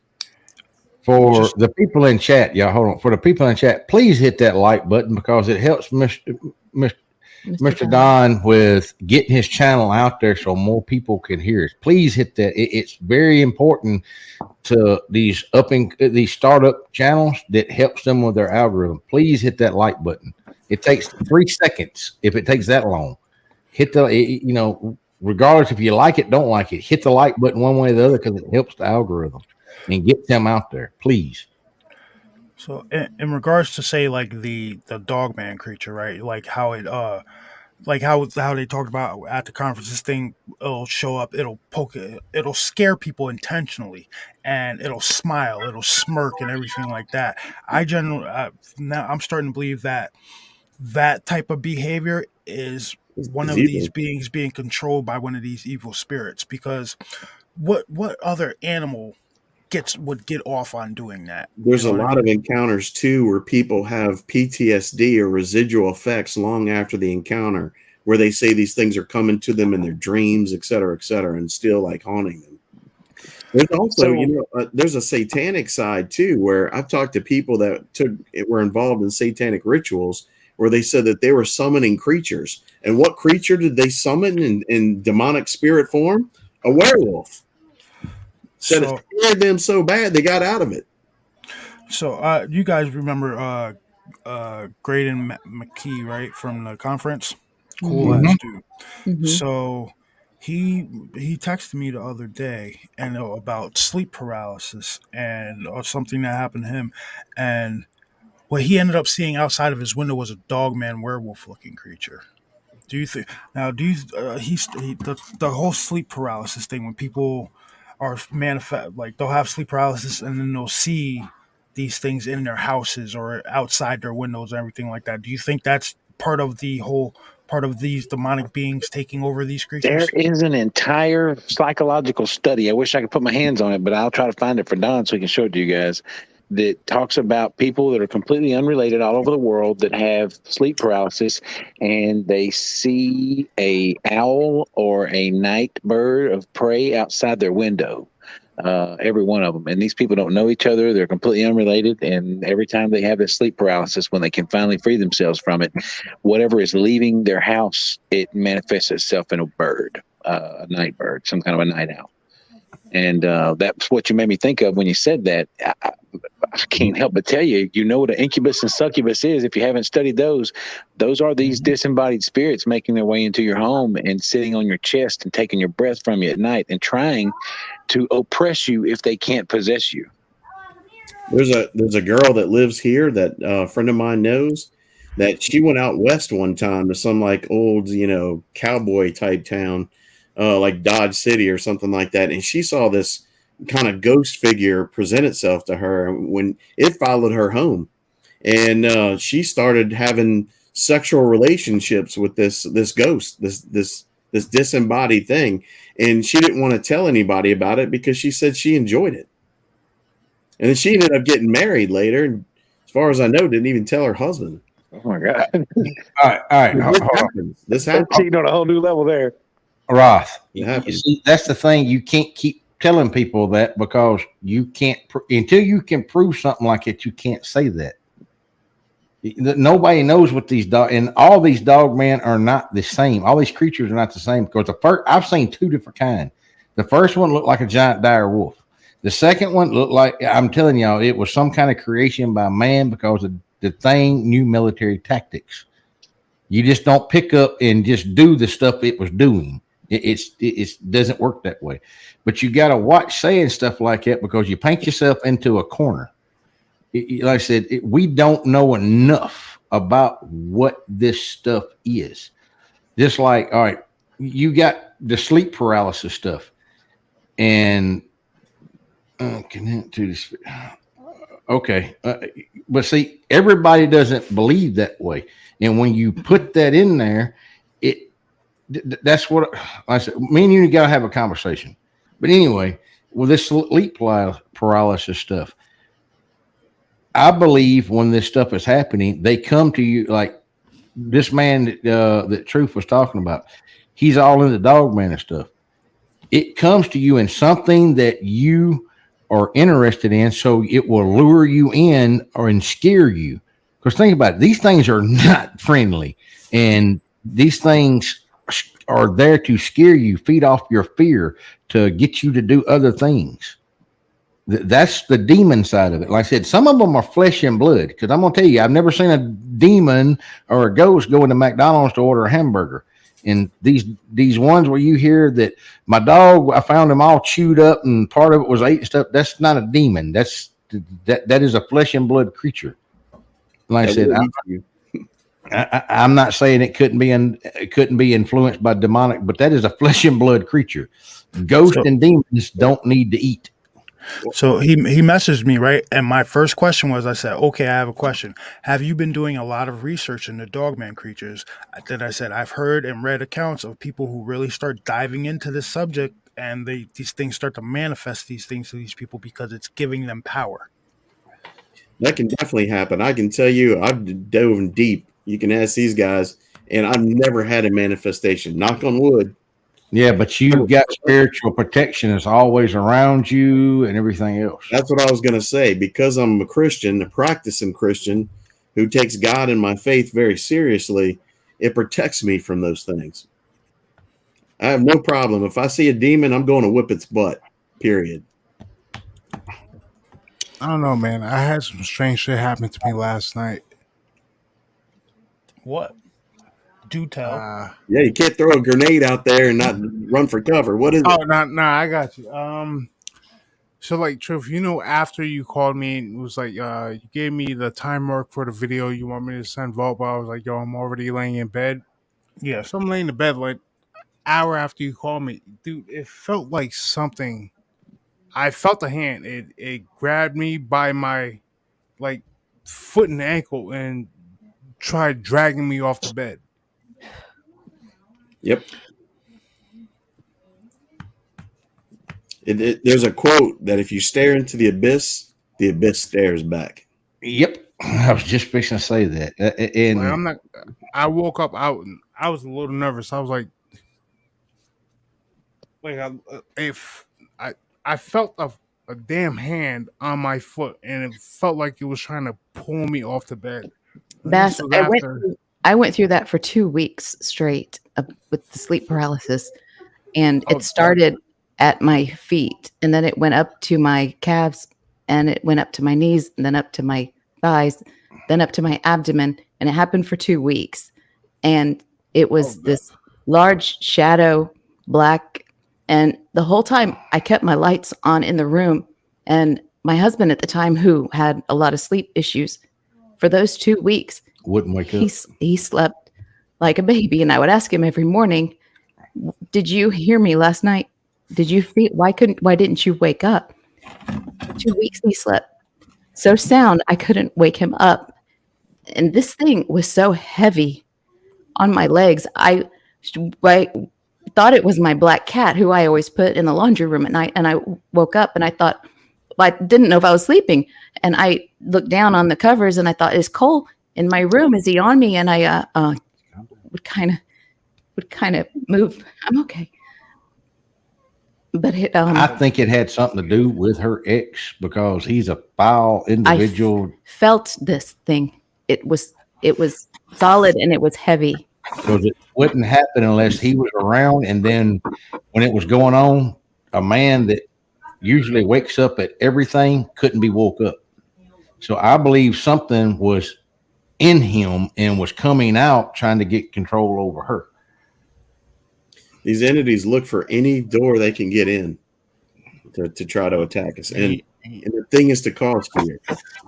For the people in chat, y'all, hold on. For the people in chat, please hit that like button because it helps Mr. Don with getting his channel out there so more people can hear it. Please hit that. It's very important to these startup channels that helps them with their algorithm. Please hit that like button. It takes 3 seconds if it takes that long. Hit regardless if you like it, don't like it, hit the like button one way or the other because it helps the algorithm and get them out there, please. So in regards to say like the dogman creature, right? Like how it like how they talked about at the conference, this thing, it'll show up, it'll poke it, it'll scare people intentionally, and it'll smile, it'll smirk, and everything like that. I generally now I'm starting to believe that type of behavior is one of these beings being controlled by one of these evil spirits. Because what other animal would get off on doing that? There's a lot of encounters too where people have PTSD or residual effects long after the encounter, where they say these things are coming to them in their dreams, et cetera, and still like haunting them. There's also, there's a satanic side too, where I've talked to people that were involved in satanic rituals where they said that they were summoning creatures. And what creature did they summon in demonic spirit form? A werewolf. Said it scared them so bad they got out of it. So you guys remember Graydon McKee, right, from the conference? Cool ass dude. Mm-hmm. So he texted me the other day and about sleep paralysis and or something that happened to him, and what he ended up seeing outside of his window was a dogman werewolf looking creature. Do you think now? The whole sleep paralysis thing, when people are manifest, like they'll have sleep paralysis and then they'll see these things in their houses or outside their windows and everything like that. Do you think that's part of these demonic beings taking over these creatures? There is an entire psychological study. I wish I could put my hands on it, but I'll try to find it for Don so he can show it to you guys. That talks about people that are completely unrelated all over the world that have sleep paralysis, and they see a owl or a night bird of prey outside their window. Every one of them. And these people don't know each other. They're completely unrelated. And every time they have this sleep paralysis, when they can finally free themselves from it, whatever is leaving their house, it manifests itself in a bird, a night bird, some kind of a night owl. And that's what you made me think of when you said that. I can't help but tell you, what an incubus and succubus is. If you haven't studied those are these disembodied spirits making their way into your home and sitting on your chest and taking your breath from you at night and trying to oppress you if they can't possess you. There's a girl that lives here that a friend of mine knows, that she went out west one time to some like old, cowboy type town, like Dodge City or something like that. And she saw this kind of ghost figure present itself to her when it followed her home. And she started having sexual relationships with this ghost, this disembodied thing. And she didn't want to tell anybody about it because she said she enjoyed it. And then she ended up getting married later. And as far as I know, didn't even tell her husband. Oh my God. All right. This happens. Cheating on a whole new level there. Roth, you see, that's the thing. You can't keep telling people that because you can't, until you can prove something like it, you can't say that. Nobody knows what these and all these dogmen are not the same. All these creatures are not the same because I've seen two different kinds. The first one looked like a giant dire wolf. The second one looked like, I'm telling y'all, it was some kind of creation by man because the thing knew military tactics. You just don't pick up and just do the stuff it was doing. It doesn't work that way. But you got to watch saying stuff like that because you paint yourself into a corner. Like I said, we don't know enough about what this stuff is. Just like, all right, you got the sleep paralysis stuff. And connect to this. Okay. But see, everybody doesn't believe that way. And when you put that in there, that's what I said. Me and you got to have a conversation But anyway, with this sleep paralysis stuff, I believe when this stuff is happening, they come to you like this man that Truth was talking about. He's all in the dog man and stuff. It comes to you in something that you are interested in, so it will lure you in and scare you. Because think about it, these things are not friendly, and these things are there to scare you, feed off your fear, to get you to do other things. That's the demon side of it. Like I said, some of them are flesh and blood. Because I'm going to tell you, I've never seen a demon or a ghost go into McDonald's to order a hamburger. And these ones where you hear that my dog, I found him all chewed up and part of it was ate and stuff. That's not a demon. That is a flesh and blood creature. Like I said, I'm not saying it couldn't be influenced by demonic, but that is a flesh and blood creature. Ghosts and demons don't need to eat. So he messaged me, right? And my first question was, I said, okay, I have a question. Have you been doing a lot of research into dogman creatures? Then I said, I've heard and read accounts of people who really start diving into this subject, and these things start to manifest these things to these people because it's giving them power. That can definitely happen. I can tell you, I've dove deep. You can ask these guys, and I've never had a manifestation. Knock on wood. Yeah, but you got spiritual protection is always around you and everything else. That's what I was going to say. Because I'm a Christian, a practicing Christian who takes God and my faith very seriously, it protects me from those things. I have no problem. If I see a demon, I'm going to whip its butt, period. I don't know, man. I had some strange shit happen to me last night. What? Do tell. Yeah, you can't throw a grenade out there and not run for cover. What is it? Oh, no, I got you. So like, Truth, after you called me, it was like, you gave me the time mark for the video you want me to send Vault, but I was like, yo, I'm already laying in bed. Yeah. So I'm laying in bed like hour after you called me, dude. It felt like something. I felt the hand. It grabbed me by my like foot and ankle and tried dragging me off the bed. Yep. There's a quote that if you stare into the abyss stares back. Yep. I was just fixing to say that. And like, I woke up out and I was a little nervous. I was like I felt a damn hand on my foot, and it felt like it was trying to pull me off the bed. Bass, I went through that for 2 weeks straight with the sleep paralysis, and it started at my feet, and then it went up to my calves, and it went up to my knees, and then up to my thighs, then up to my abdomen, and it happened for 2 weeks. And it was this large shadow, black, and the whole time I kept my lights on in the room. And my husband at the time, who had a lot of sleep issues, for those 2 weeks, wouldn't wake up. He slept like a baby, and I would ask him every morning, "Did you hear me last night? Did you feel? Why didn't you wake up?" 2 weeks he slept so sound I couldn't wake him up, and this thing was so heavy on my legs. I thought it was my black cat, who I always put in the laundry room at night, and I woke up and I thought, I didn't know if I was sleeping, and I looked down on the covers and I thought, is Cole in my room? Is he on me? And I would kind of move. I'm okay. But I think it had something to do with her ex, because he's a foul individual. I felt this thing. It was solid and it was heavy. Because it wouldn't happen unless he was around. And then when it was going on, a man that usually wakes up at everything couldn't be woke up. So I believe something was in him and was coming out trying to get control over her. These entities look for any door they can get in to try to attack us. And the thing is to cause fear,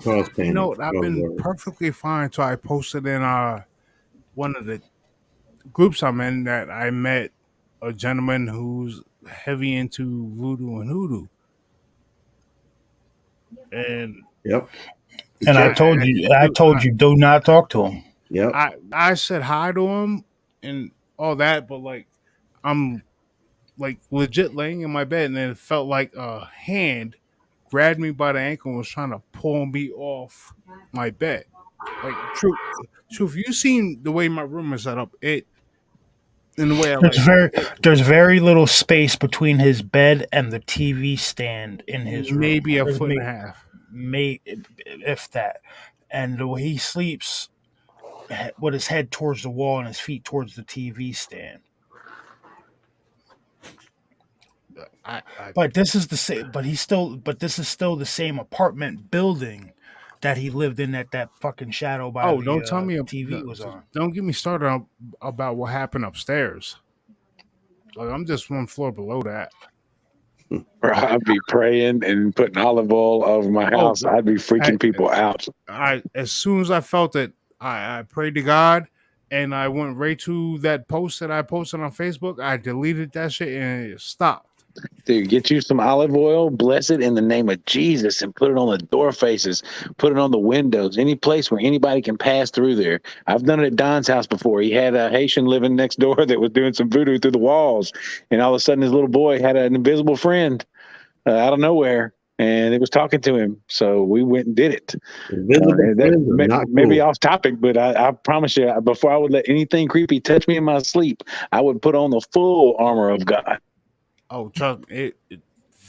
cause pain. I've been perfectly fine until I posted in one of the groups I'm in that I met a gentleman who's heavy into voodoo and hoodoo. And yep. And I told you do not talk to him. Yep. I said hi to him and all that, but like I'm like legit laying in my bed, and then it felt like a hand grabbed me by the ankle and was trying to pull me off my bed. Like true, if you seen the way my room is set up, it in the way I There's lay, very there's very little space between his bed and the TV stand in his room. maybe a There's foot and a half. if that. And the way he sleeps with his head towards the wall and his feet towards the TV stand. But this is the same. But this is still the same apartment building that he lived in. That fucking shadow by Oh, the don't tell me TV was on. Don't get me started about what happened upstairs. Like I'm just one floor below that. Or I'd be praying and putting olive oil over my house. I'd be freaking people out. As soon as I felt it, I prayed to God, and I went right to that post that I posted on Facebook. I deleted that shit and it stopped. Dude, get you some olive oil, bless it in the name of Jesus, and put it on the door faces, put it on the windows, any place where anybody can pass through there. I've done it at Don's house before. He had a Haitian living next door that was doing some voodoo through the walls, and all of a sudden his little boy had an invisible friend out of nowhere, and it was talking to him. So we went and did it. Maybe off topic, but I promise you, before I would let anything creepy touch me in my sleep, I would put on the full armor of God. Oh, trust me,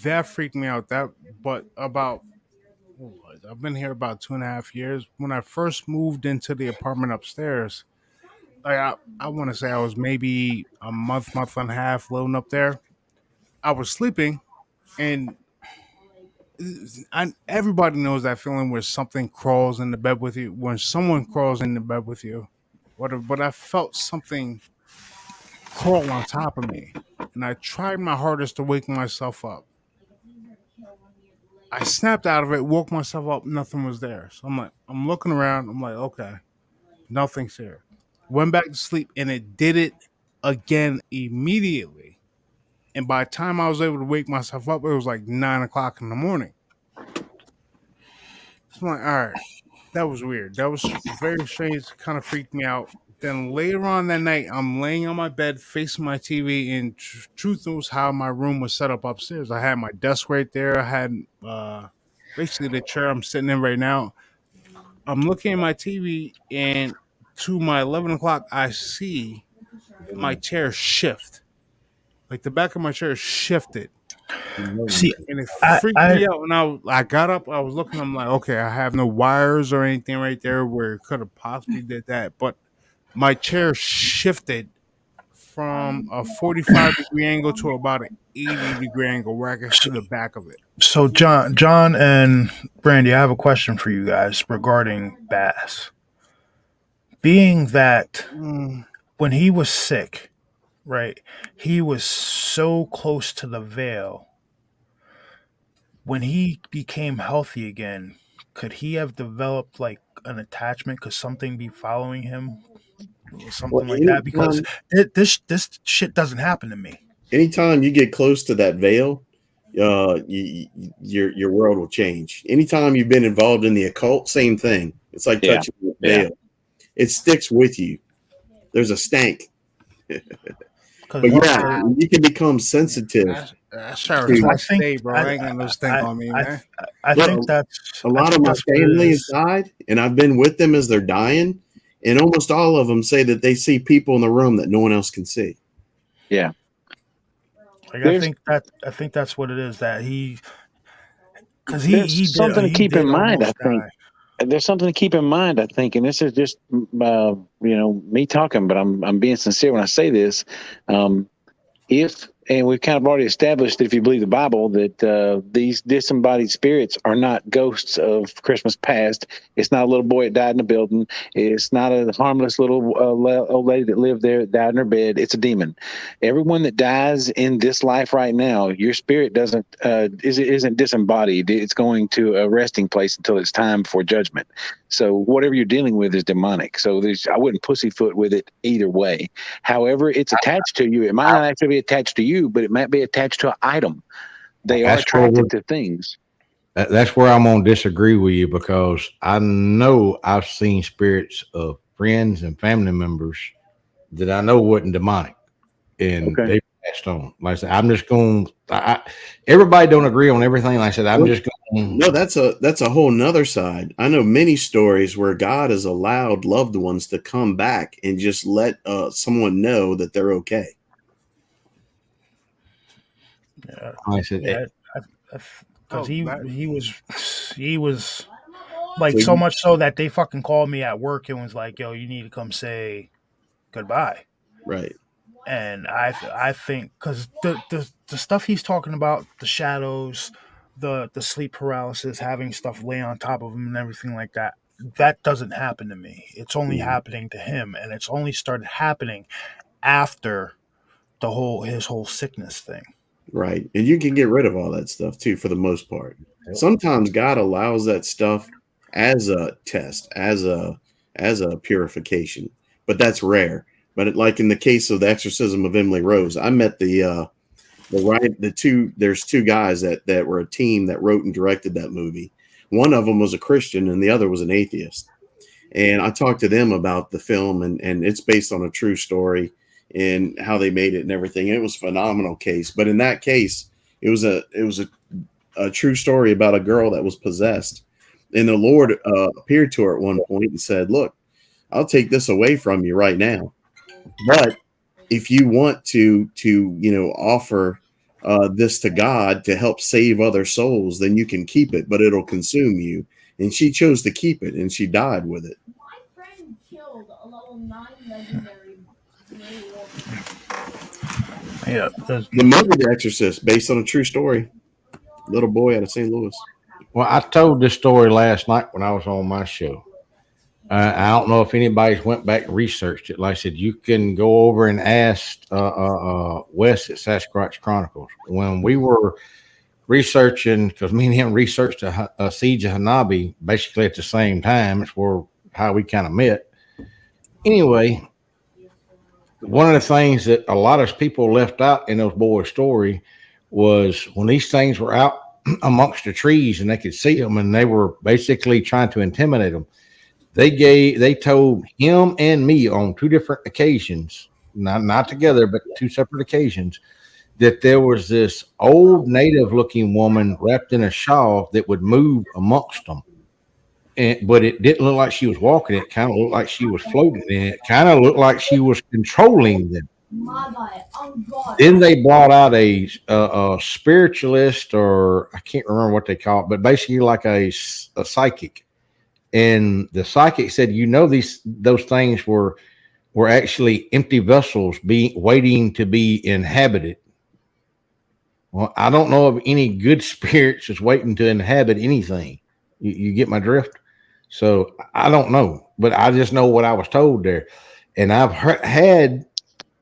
that freaked me out. But I've been here about 2.5 years. When I first moved into the apartment upstairs, I want to say I was maybe a month and a half loading up there. I was sleeping, and everybody knows that feeling where something crawls in the bed with you. When someone crawls in the bed with you, but I felt something crawl on top of me, and I tried my hardest to wake myself up. I snapped out of it, woke myself up, nothing was there. So I'm looking around, I'm like, okay, nothing's here. Went back to sleep, and it did it again immediately. And by the time I was able to wake myself up, it was like 9:00 in the morning. So I'm like, all right, that was weird. That was very strange, kind of freaked me out. Then later on that night, I'm laying on my bed facing my TV, and truth was how my room was set up upstairs. I had my desk right there. I had basically the chair I'm sitting in right now. I'm looking at my TV, and to my 11 o'clock, I see my chair shift. Like the back of my chair shifted. See, And it freaked me out. And I got up, I was looking, I'm like, okay, I have no wires or anything right there where it could have possibly did that. But my chair shifted from a 45-degree angle to about an 80-degree angle where I could see the back of it. So John and Brandy, I have a question for you guys regarding Bass. Being that when he was sick, right, he was so close to the veil. When he became healthy again, could he have developed like an attachment? Could something be following him? Something like that? Because this shit doesn't happen to me. Anytime you get close to that veil, your world will change. Anytime you've been involved in the occult, same thing. It's like touching the veil. Yeah. It sticks with you. There's a stank. But yeah, you can become sensitive. I think that's a lot of my family has died, and I've been with them as they're dying, and almost all of them say that they see people in the room that no one else can see. Yeah, I think that's what it is. That because he something to keep in mind. I think there's something to keep in mind. I think, and this is just me talking, but I'm being sincere when I say this. And we've kind of already established that if you believe the Bible, that these disembodied spirits are not ghosts of Christmas past. It's not a little boy that died in a building. It's not a harmless little old lady that lived there that died in her bed. It's a demon. Everyone that dies in this life right now, your spirit isn't disembodied. It's going to a resting place until it's time for judgment. So whatever you're dealing with is demonic. So I wouldn't pussyfoot with it either way. However, it's attached to you. It might not actually be attached to you, but it might be attached to an item. They are attracted to things. That's where I'm going to disagree with you, because I know I've seen spirits of friends and family members that I know wasn't demonic. And they've passed on. Like I said, I'm just going. Everybody don't agree on everything. Like I said, I'm just going. No, that's a whole nother side. I know many stories where God has allowed loved ones to come back and just let someone know that they're okay. Yeah, Like I said, because he was like So so you- much so that they fucking called me at work and was like, "Yo, you need to come say goodbye." right. And I think because the stuff he's talking about, the shadows, the sleep paralysis, having stuff lay on top of him and everything like that, that doesn't happen to me. It's only happening to him, and it's only started happening after his whole sickness thing. Right. And you can get rid of all that stuff too, for the most part. Sometimes God allows that stuff as a test, as a purification, but that's rare. But like in the case of the exorcism of Emily Rose, I met there's two guys that were a team that wrote and directed that movie. One of them was a Christian and the other was an atheist. And I talked to them about the film, and it's based on a true story and how they made it and everything. It was a phenomenal case. But in that case, it was a true story about a girl that was possessed. And the Lord appeared to her at one point and said, "Look, I'll take this away from you right now. But if you want to offer this to God to help save other souls, then you can keep it, but it'll consume you." And she chose to keep it, and she died with it. My friend killed a level 9 legendary. Yeah, The Mother of the Exorcist, based on a true story. Little boy out of St. Louis. well, I told this story last night when I was on my show. I don't know if anybody's went back and researched it. Like I said, you can go over and ask Wes at Sasquatch Chronicles. When we were researching, because me and him researched a Siege of Hanabi basically at the same time. It's how we kind of met. Anyway, one of the things that a lot of people left out in those boys' story was when these things were out amongst the trees and they could see them and they were basically trying to intimidate them. They told him and me on two different occasions, not together, but two separate occasions, that there was this old native looking woman wrapped in a shawl that would move amongst them. But it didn't look like she was walking. It kind of looked like she was floating. And it kind of looked like she was controlling them. Then they brought out a spiritualist, or I can't remember what they call it, but basically like a psychic. And the psychic said, those things were actually empty vessels waiting to be inhabited. Well, I don't know of any good spirits that's waiting to inhabit anything. You get my drift? So I don't know, but I just know what I was told there. And I've had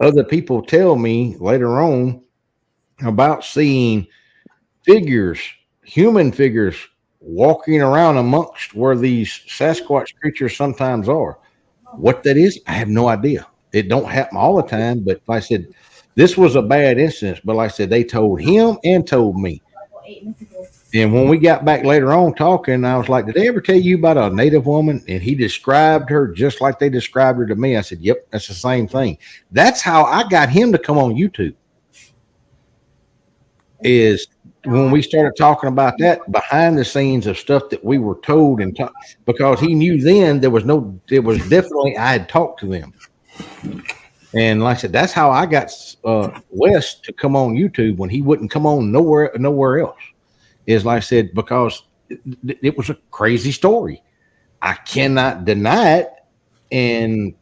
other people tell me later on about seeing figures, human figures, walking around amongst where these Sasquatch creatures sometimes are. What that is, I have no idea. It don't happen all the time, but like I said, this was a bad instance. But like I said, they told him and told me. And when we got back later on talking, I was like, "Did they ever tell you about a native woman?" And he described her just like they described her to me. I said, "Yep, that's the same thing." That's how I got him to come on YouTube. Is when we started talking about that behind the scenes of stuff that we were told because he knew then it was definitely I had talked to them. And like I said, that's how I got Wes to come on YouTube when he wouldn't come on nowhere else. Is like I said, because it was a crazy story. I cannot deny it. And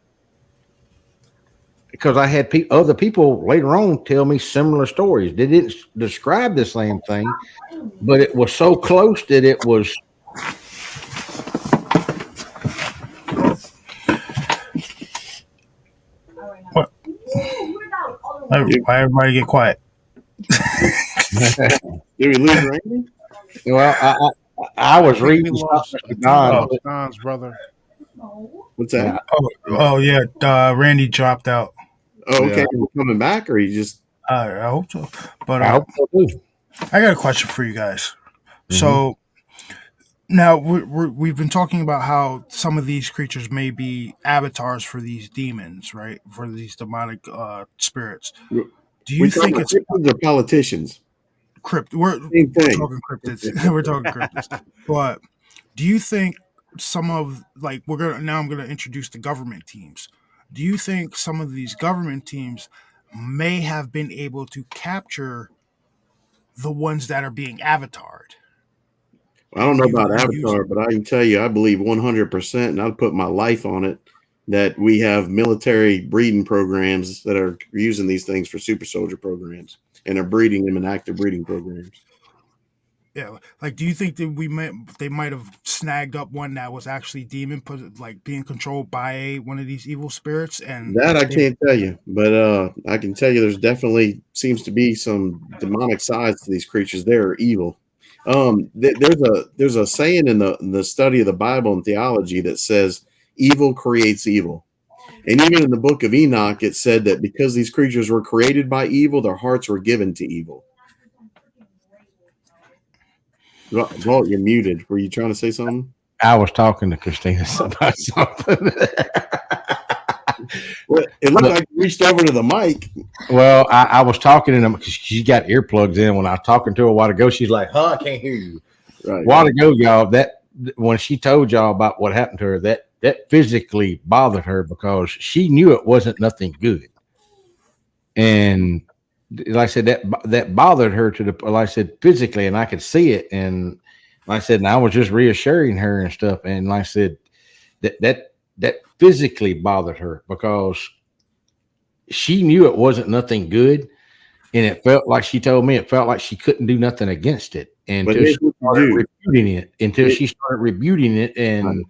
because I had other people later on tell me similar stories. They didn't describe the same thing, but it was so close that it was. What? Why everybody get quiet? Did we lose Randy? Well, I was reading Don's brother. What's that? Oh yeah, Randy dropped out. Oh, okay. Yeah. Coming back, or you just? I hope so. But I hope so too. I got a question for you guys. Mm-hmm. So now we've been talking about how some of these creatures may be avatars for these demons, right? For these demonic spirits. Do We you talking think about it's cryptids or politicians? we're Same thing. talking cryptids. We're talking cryptids. But do you think some of like I'm gonna introduce the government teams. Do you think some of these government teams may have been able to capture the ones that are being avatared I don't know about and use Avatar, them? but I can tell you, I believe 100%, and I'd put my life on it, that we have military breeding programs that are using these things for super soldier programs and are breeding them in active breeding programs. Yeah, like do you think that they might have snagged up one that was actually demon put like being controlled by one of these evil spirits and That I they can't tell you, but I can tell you there's definitely seems to be some demonic sides to these creatures. They're evil. There's a saying in the study of the Bible and theology that says evil creates evil. And even in the book of Enoch, it said that because these creatures were created by evil, their hearts were given to evil. Walt, you're muted. Were you trying to say something? I was talking to Christina about something. Well, it looked like you reached over to the mic. Well, I was talking to them because she got earplugs in. When I was talking to her a while ago, she's like, "Huh, I can't hear you." Right. A while ago, y'all, that when she told y'all about what happened to her, that physically bothered her because she knew it wasn't nothing good, and like I said, that bothered her to the like I said physically, and I could see it, and like I said, and I was just reassuring her and stuff, and like I said, that physically bothered her because she knew it wasn't nothing good, and it felt like she told me it felt like she couldn't do nothing against it until she started rebuting it. And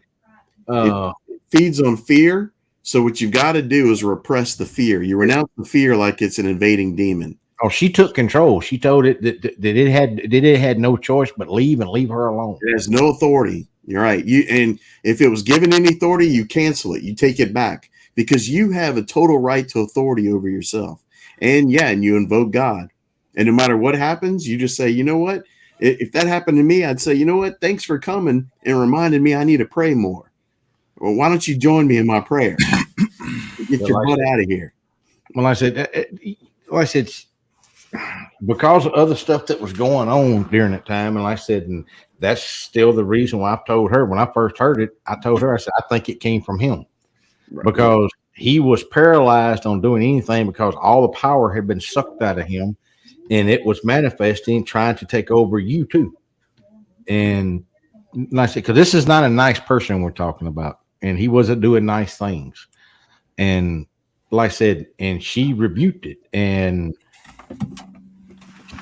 it feeds on fear. So what you've got to do is repress the fear. You renounce the fear like it's an invading demon. Oh, she took control. She told it that it had no choice but leave her alone. It has no authority. You're right. And if it was given any authority, you cancel it. You take it back because you have a total right to authority over yourself. And you invoke God. And no matter what happens, you just say, you know what? If that happened to me, I'd say, you know what? Thanks for coming and reminding me I need to pray more. Well, why don't you join me in my prayer? Get your butt out of here. Well, I said, because of other stuff that was going on during that time, and like I said, and that's still the reason why I told her when I first heard it. I told her, I said, I think it came from him because he was paralyzed on doing anything because all the power had been sucked out of him, and it was manifesting, trying to take over you too. And like I said, because this is not a nice person we're talking about, and he wasn't doing nice things. And like I said, and she rebuked it, and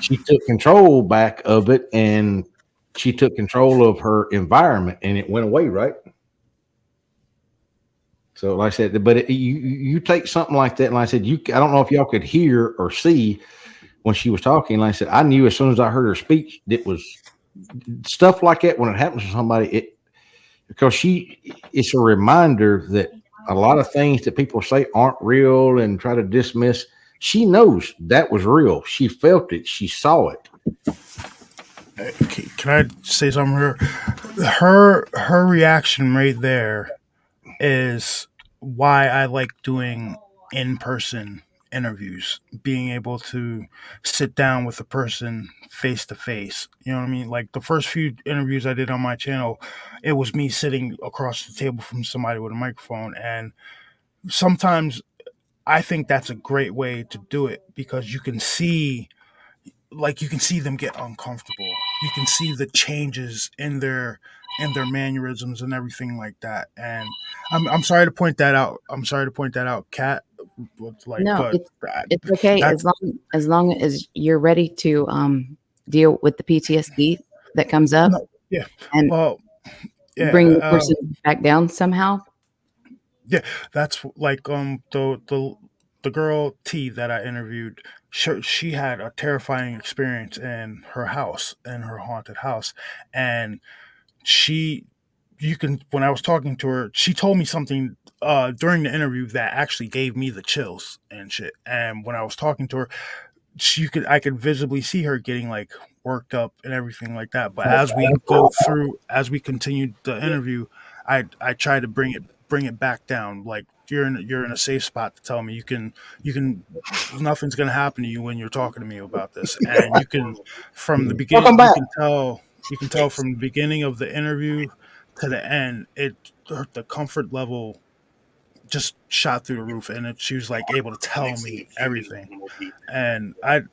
she took control back of it, and she took control of her environment, and it went away, right? So, like I said, but you take something like that, and like I said, I don't know if y'all could hear or see when she was talking. Like I said, I knew as soon as I heard her speech, it was stuff like that when it happens to somebody. Because it's a reminder that a lot of things that people say aren't real and try to dismiss. She knows that was real. She felt it. She saw it. Can I say something here? Her reaction right there is why I like doing in-person interviews, being able to sit down with a person face to face. You know what I mean? Like the first few interviews I did on my channel, it was me sitting across the table from somebody with a microphone. And sometimes I think that's a great way to do it because you can see them get uncomfortable. You can see the changes in their mannerisms and everything like that. And I'm sorry to point that out. Kat. Like, No, but it's okay that's as long as you're ready to deal with the PTSD that comes up no, yeah. and Well, bring the yeah. person back down somehow. Yeah, that's like the girl T that I interviewed. She had a terrifying experience in her house, in her haunted house, and when I was talking to her, she told me something during the interview that actually gave me the chills and shit. And when I was talking to her, I could visibly see her getting like worked up and everything like that. But as we continued the interview, I tried to bring it back down, like you're in a safe spot to tell me. You can nothing's gonna happen to you when you're talking to me about this. And you can from the beginning Welcome back. you can tell from the beginning of the interview to the end, the comfort level just shot through the roof, and she was like able to tell me everything. And I'm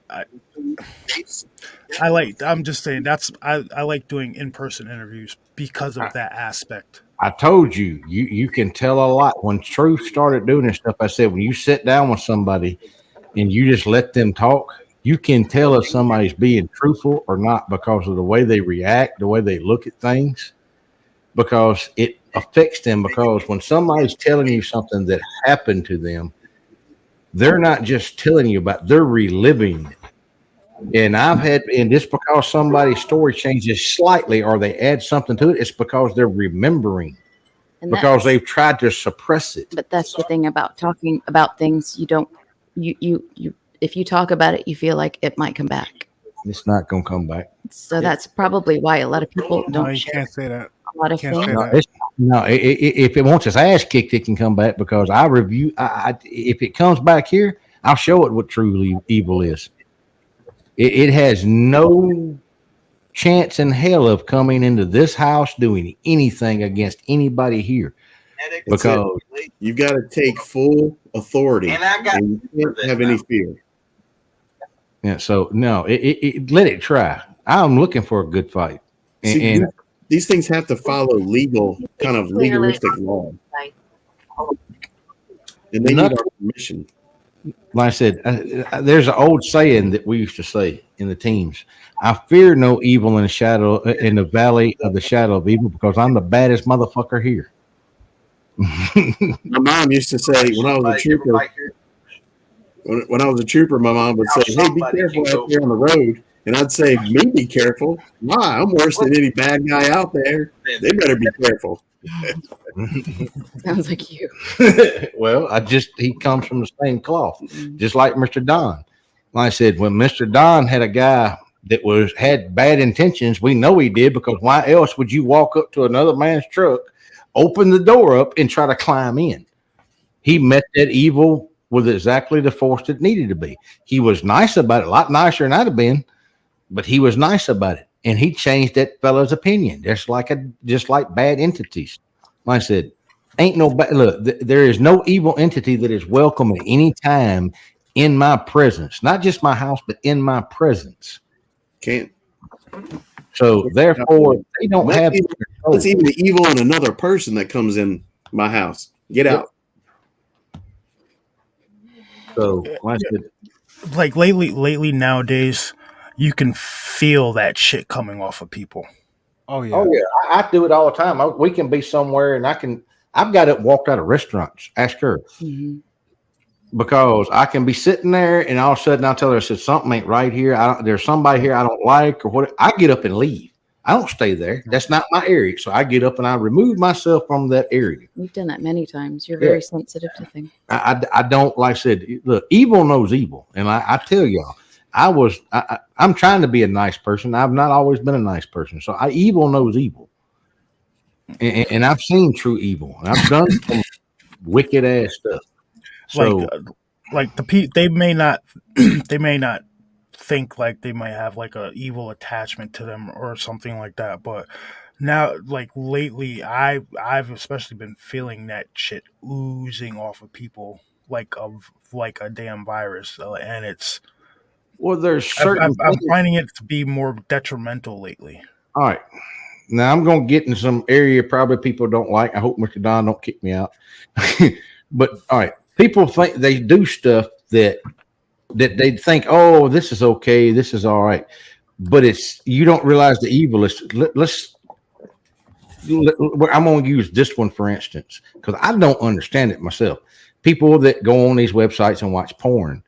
just saying I like doing in-person interviews because of that aspect. I told you, you can tell a lot. When Truth started doing this stuff, I said, when you sit down with somebody and you just let them talk, you can tell if somebody's being truthful or not because of the way they react, the way they look at things, because it affects them. Because when somebody's telling you something that happened to them, they're not just telling you about, they're reliving it. And just because somebody's story changes slightly or they add something to it, it's because they're remembering, And because they've tried to suppress it. But that's the thing about talking about things. You don't, if you talk about it, you feel like it might come back. It's not going to come back. So that's probably why a lot of people No, don't you share can't say that. a lot of Can't things. say No, that. if it wants its ass kicked, it can come back, because I review. If it comes back here, I'll show it what truly evil is. It has no chance in hell of coming into this house doing anything against anybody here, because You've got to take full authority, and you can't have any fear. yeah. So no, let it try. I'm looking for a good fight, and These things have to follow legal, kind of legalistic law, and they need our permission. like I said, there's an old saying that we used to say in the teams: "I fear no evil in the valley of the shadow of evil, because I'm the baddest motherfucker here." My mom used to say when I was a trooper. When I was a trooper, my mom would say, "Hey, be careful out there on the road," and I'd say, "Me be careful? Why? I'm worse than any bad guy out there. They better be careful." Sounds like you. Well, he comes from the same cloth, just like Mr. Don. Like I said, when Mr. Don had a guy that had bad intentions, we know he did, because why else would you walk up to another man's truck, open the door up, and try to climb in? He met that evil with exactly the force that needed to be. He was nice about it, a lot nicer than I'd have been, but he was nice about it. And he changed that fella's opinion, just like bad entities. Like I said, ain't no look. There is no evil entity that is welcome at any time in my presence, not just my house, but in my presence. Can't. So therefore, they don't have. It's even the evil in another person that comes in my house. Get out. So like I said, Like lately nowadays, you can feel that shit coming off of people. Oh yeah. oh yeah, I do it all the time. We can be somewhere, and I've got it walked out of restaurants. Ask her. Mm-hmm. Because I can be sitting there, and all of a sudden I'll tell her, I said, something ain't right here. There's somebody here I don't like, or what. I get up and leave. I don't stay there. That's not my area. So I get up and I remove myself from that area. You've done that many times. You're very sensitive to things. I don't, like I said, look, evil knows evil. And I tell y'all, I'm trying to be a nice person. I've not always been a nice person. So evil knows evil. And I've seen true evil. And I've done some wicked ass stuff. So, they may not think like they might have like a evil attachment to them or something like that, but now, like lately, I've especially been feeling that shit oozing off of people like a damn virus, and it's there's certain. I'm finding it to be more detrimental lately. All right. Now I'm going to get in some area probably people don't like. I hope Mr. Don don't kick me out. But all right, people think they do stuff that they think, oh, this is okay, this is all right, but you don't realize the evil is. I'm going to use this one for instance, because I don't understand it myself. People that go on these websites and watch porn,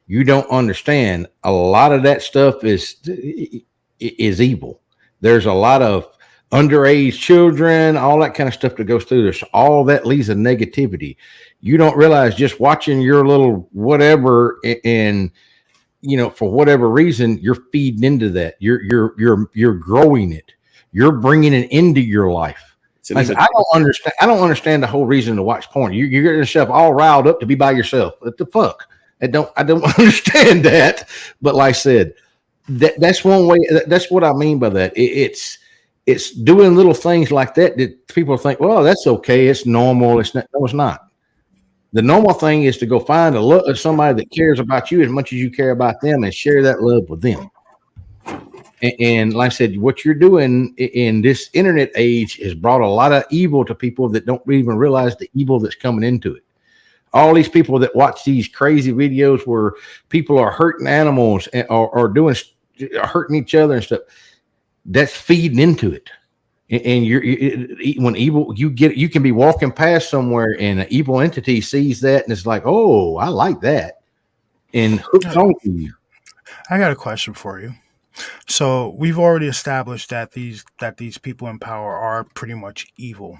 you don't understand a lot of that stuff is evil. There's a lot of underage children, all that kind of stuff that goes through this. All that leads to negativity. You don't realize just watching your little whatever, and for whatever reason, you're feeding into that. You're growing it. You're bringing it into your life. I don't understand. I don't understand the whole reason to watch porn. You're getting yourself all riled up to be by yourself. What the fuck? I don't understand that. But like I said, that's one way. That's what I mean by that. It's doing little things like that people think, well, that's okay. It's normal. It's not. No, it's not. The normal thing is to go find somebody that cares about you as much as you care about them and share that love with them. And like I said, what you're doing in this internet age has brought a lot of evil to people that don't even realize the evil that's coming into it. All these people that watch these crazy videos where people are hurting animals or hurting each other and stuff, that's feeding into it. And when evil, you can be walking past somewhere and an evil entity sees that and it's like, oh, I like that, and hooks on to you. I got a question for you. So we've already established that these people in power are pretty much evil.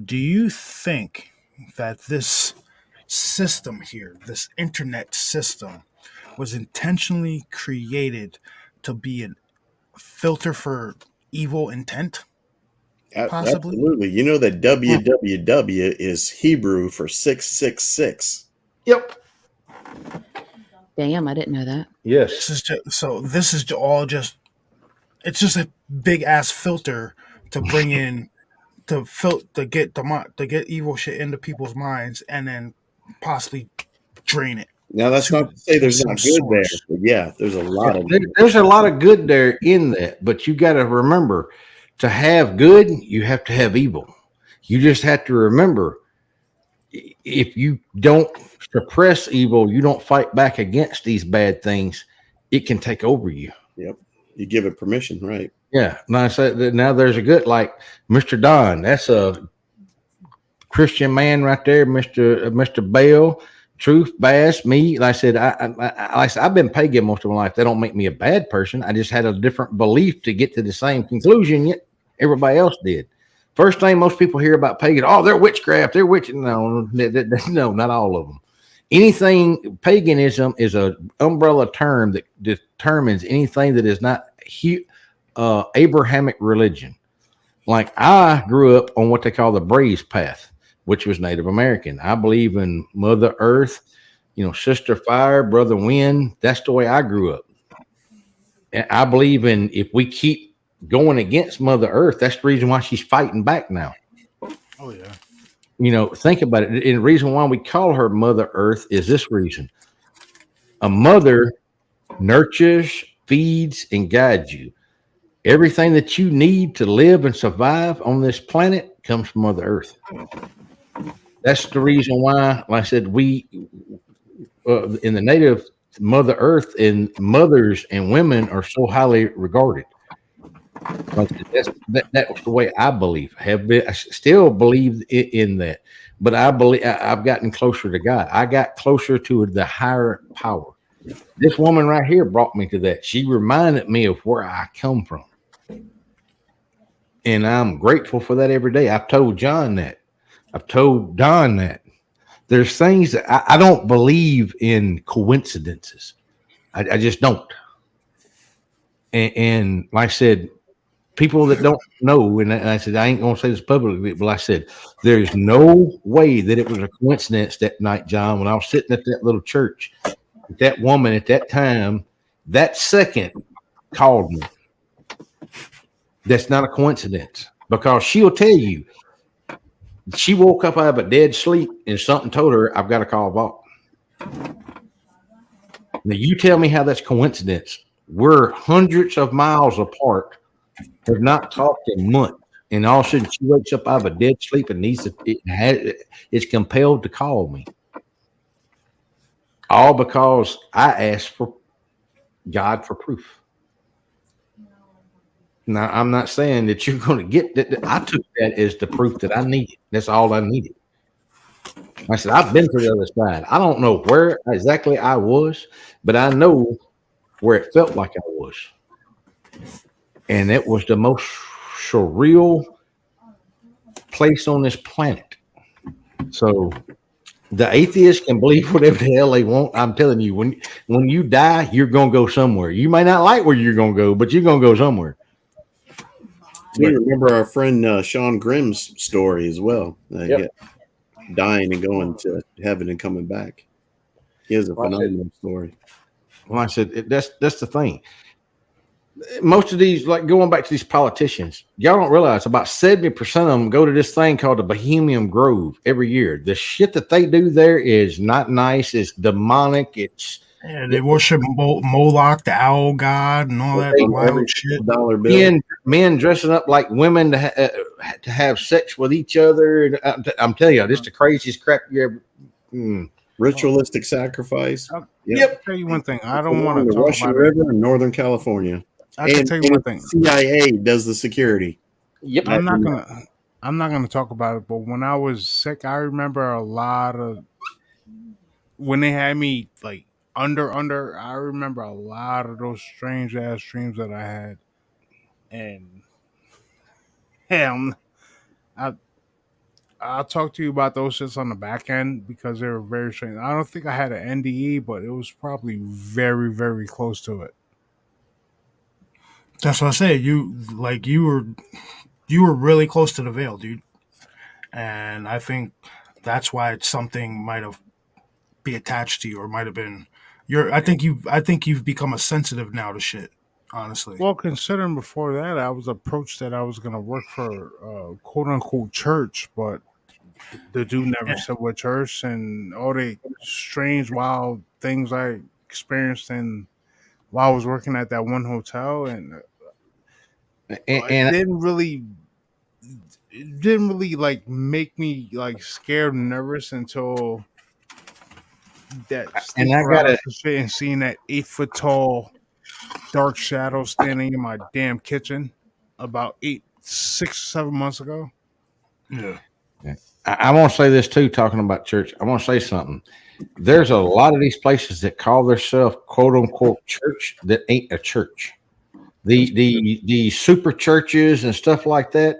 Do you think that this system here, this internet system, was intentionally created to be a filter for evil intent? Possibly. Absolutely. You know that www is Hebrew for 666. Yep. Damn, I didn't know that. Yes. This is all just it's just a big ass filter to bring in to get evil shit into people's minds and then possibly drain it. Now that's not to say there's not good there, but yeah, there's a lot of there's a lot of good there in that, but you got to remember, to have good, you have to have evil. You just have to remember, if you don't suppress evil, you don't fight back against these bad things, it can take over you. Yep. You give it permission, right? Yeah. Now there's a good, like Mr. Don, that's a Christian man right there, Mr. Bell, Truth, Bass, me. Like I said, I've been pagan most of my life. That don't make me a bad person. I just had a different belief to get to the same conclusion yet everybody else did. First thing most people hear about pagan, oh, they're witchcraft, they're witch. No, not all of them. Anything, paganism is an umbrella term that determines anything that is not Abrahamic religion. Like, I grew up on what they call the Braves path, which was Native American. I believe in Mother Earth, Sister Fire, Brother Wind. That's the way I grew up. And I believe in, if we keep going against Mother Earth, that's the reason why she's fighting back now. Oh yeah. Think about it. And the reason why we call her Mother Earth is this reason. A mother nurtures, feeds, and guides you. Everything that you need to live and survive on this planet comes from Mother Earth. That's the reason why, like I said, we in the native, Mother Earth and mothers and women are so highly regarded. That was the way I believe. I still believe in that, but I believe I've gotten closer to God. I got closer to the higher power. This woman right here brought me to that. She reminded me of where I come from, and I'm grateful for that every day. I've told John that. I've told Don that. There's things that I don't believe in coincidences. I just don't. And like I said, people that don't know, and I said, I ain't going to say this publicly, but I said, there's no way that it was a coincidence that night, John, when I was sitting at that little church, that woman at that time, that second called me. That's not a coincidence, because she'll tell you, she woke up out of a dead sleep and something told her, I've got to call Vault. Now, you tell me how that's coincidence. We're hundreds of miles apart, have not talked in months, and all of a sudden she wakes up out of a dead sleep and is compelled to call me. All because I asked for God for proof. Now, I'm not saying that you're going to get that. I took that as the proof that I needed. That's all I needed. I said, I've been to the other side. I don't know where exactly I was, but I know where it felt like I was. And it was the most surreal place on this planet. So the atheists can believe whatever the hell they want. I'm telling you, when you die, you're going to go somewhere. You may not like where you're going to go, but you're going to go somewhere. We remember our friend Sean Grimm's story as well. Yep. Dying and going to heaven and coming back. He has a phenomenal story. Well, I said that's the thing. Most of these, like going back to these politicians, y'all don't realize about 70% of them go to this thing called the Bohemian Grove every year. The shit that they do there is not nice. It's demonic. They worship Moloch, the owl god, and all that wild shit. Dollar bill. Men dressing up like women to have sex with each other. I'm telling you, this is the craziest crap you ever. Ritualistic sacrifice. Yep. I'll tell you one thing. I don't want to the talk Russian about River in Northern California. I can tell you one thing. CIA does the security. Yep. I'm not gonna talk about it, but when I was sick, I remember a lot of when they had me like under. I remember a lot of those strange ass dreams that I had, and hell, I'll talk to you about those shits on the back end because they were very strange. I don't think I had an NDE, but it was probably very, very close to it. That's what I say. You were really close to the veil, dude. And I think that's why something might have be attached to you, or might have been. I think you've become a sensitive now to shit. Honestly. Well, considering before that, I was approached that I was going to work for quote unquote church, but the dude never said what church, and all the strange, wild things I experienced while I was working at that one hotel, and it didn't really like make me like scared and nervous until that and I got shit and seeing that 8-foot tall dark shadow standing in my damn kitchen about 6-7 months ago. Yeah. I want to say this too, talking about church. I want to say something. There's a lot of these places that call themselves quote unquote church that ain't a church. The super churches and stuff like that.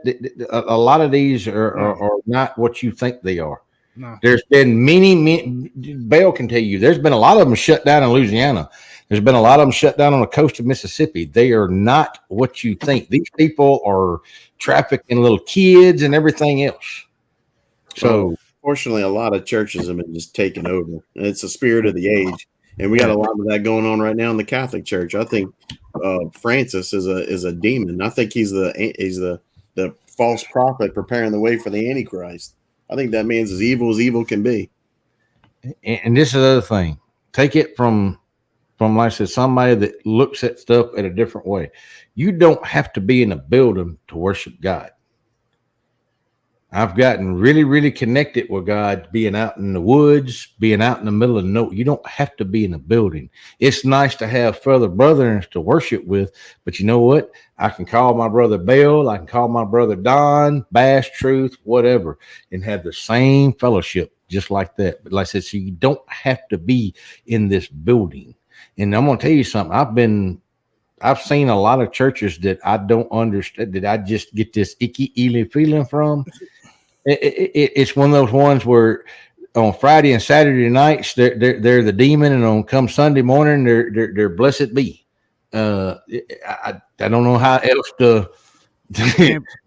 A lot of these are not what you think they are. No. There's been many. Bale can tell you. There's been a lot of them shut down in Louisiana. There's been a lot of them shut down on the coast of Mississippi. They are not what you think. These people are trafficking little kids and everything else. So, fortunately, a lot of churches have been just taken over. And it's the spirit of the age, and we got a lot of that going on right now in the Catholic Church. I think Francis is a demon. I think he's the false prophet preparing the way for the Antichrist. I think that man's as evil can be. And this is the other thing. Take it from like I said, somebody that looks at stuff in a different way. You don't have to be in a building to worship God. I've gotten really, really connected with God, being out in the woods, being out in the middle of nowhere. You don't have to be in a building. It's nice to have further brothers to worship with, but you know what? I can call my brother Bill, I can call my brother Don, Bass Truth, whatever, and have the same fellowship just like that. But like I said, so you don't have to be in this building. And I'm going to tell you something. I've seen a lot of churches that I don't understand, that I just get this icky, ely feeling from. It's one of those ones where on Friday and Saturday nights they're the demon, and on come Sunday morning they're blessed be. I don't know how else to.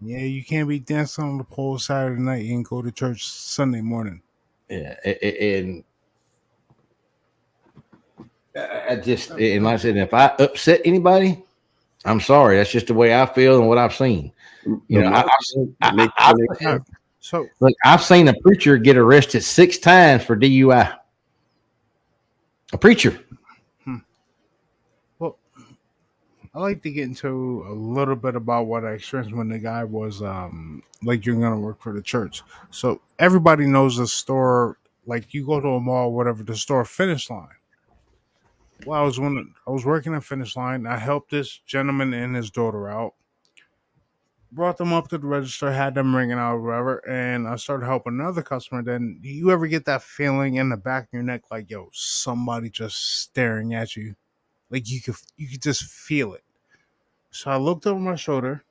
You can't be dancing on the pole Saturday night and go to church Sunday morning. Yeah, and and like I said, if I upset anybody, I'm sorry. That's just the way I feel and what I've seen. You know, So look, I've seen a preacher get arrested 6 times for DUI. A preacher. Well, I like to get into a little bit about what I experienced when the guy was like, you're gonna work for the church. So everybody knows the store, like you go to a mall, whatever, the store Finish Line. Well, I was working at Finish Line. I helped this gentleman and his daughter out. Brought them up to the register, had them ringing out, whatever, and I started helping another customer. Then you ever get that feeling in the back of your neck, like, yo, somebody just staring at you, like you could just feel it. So I looked over my shoulder,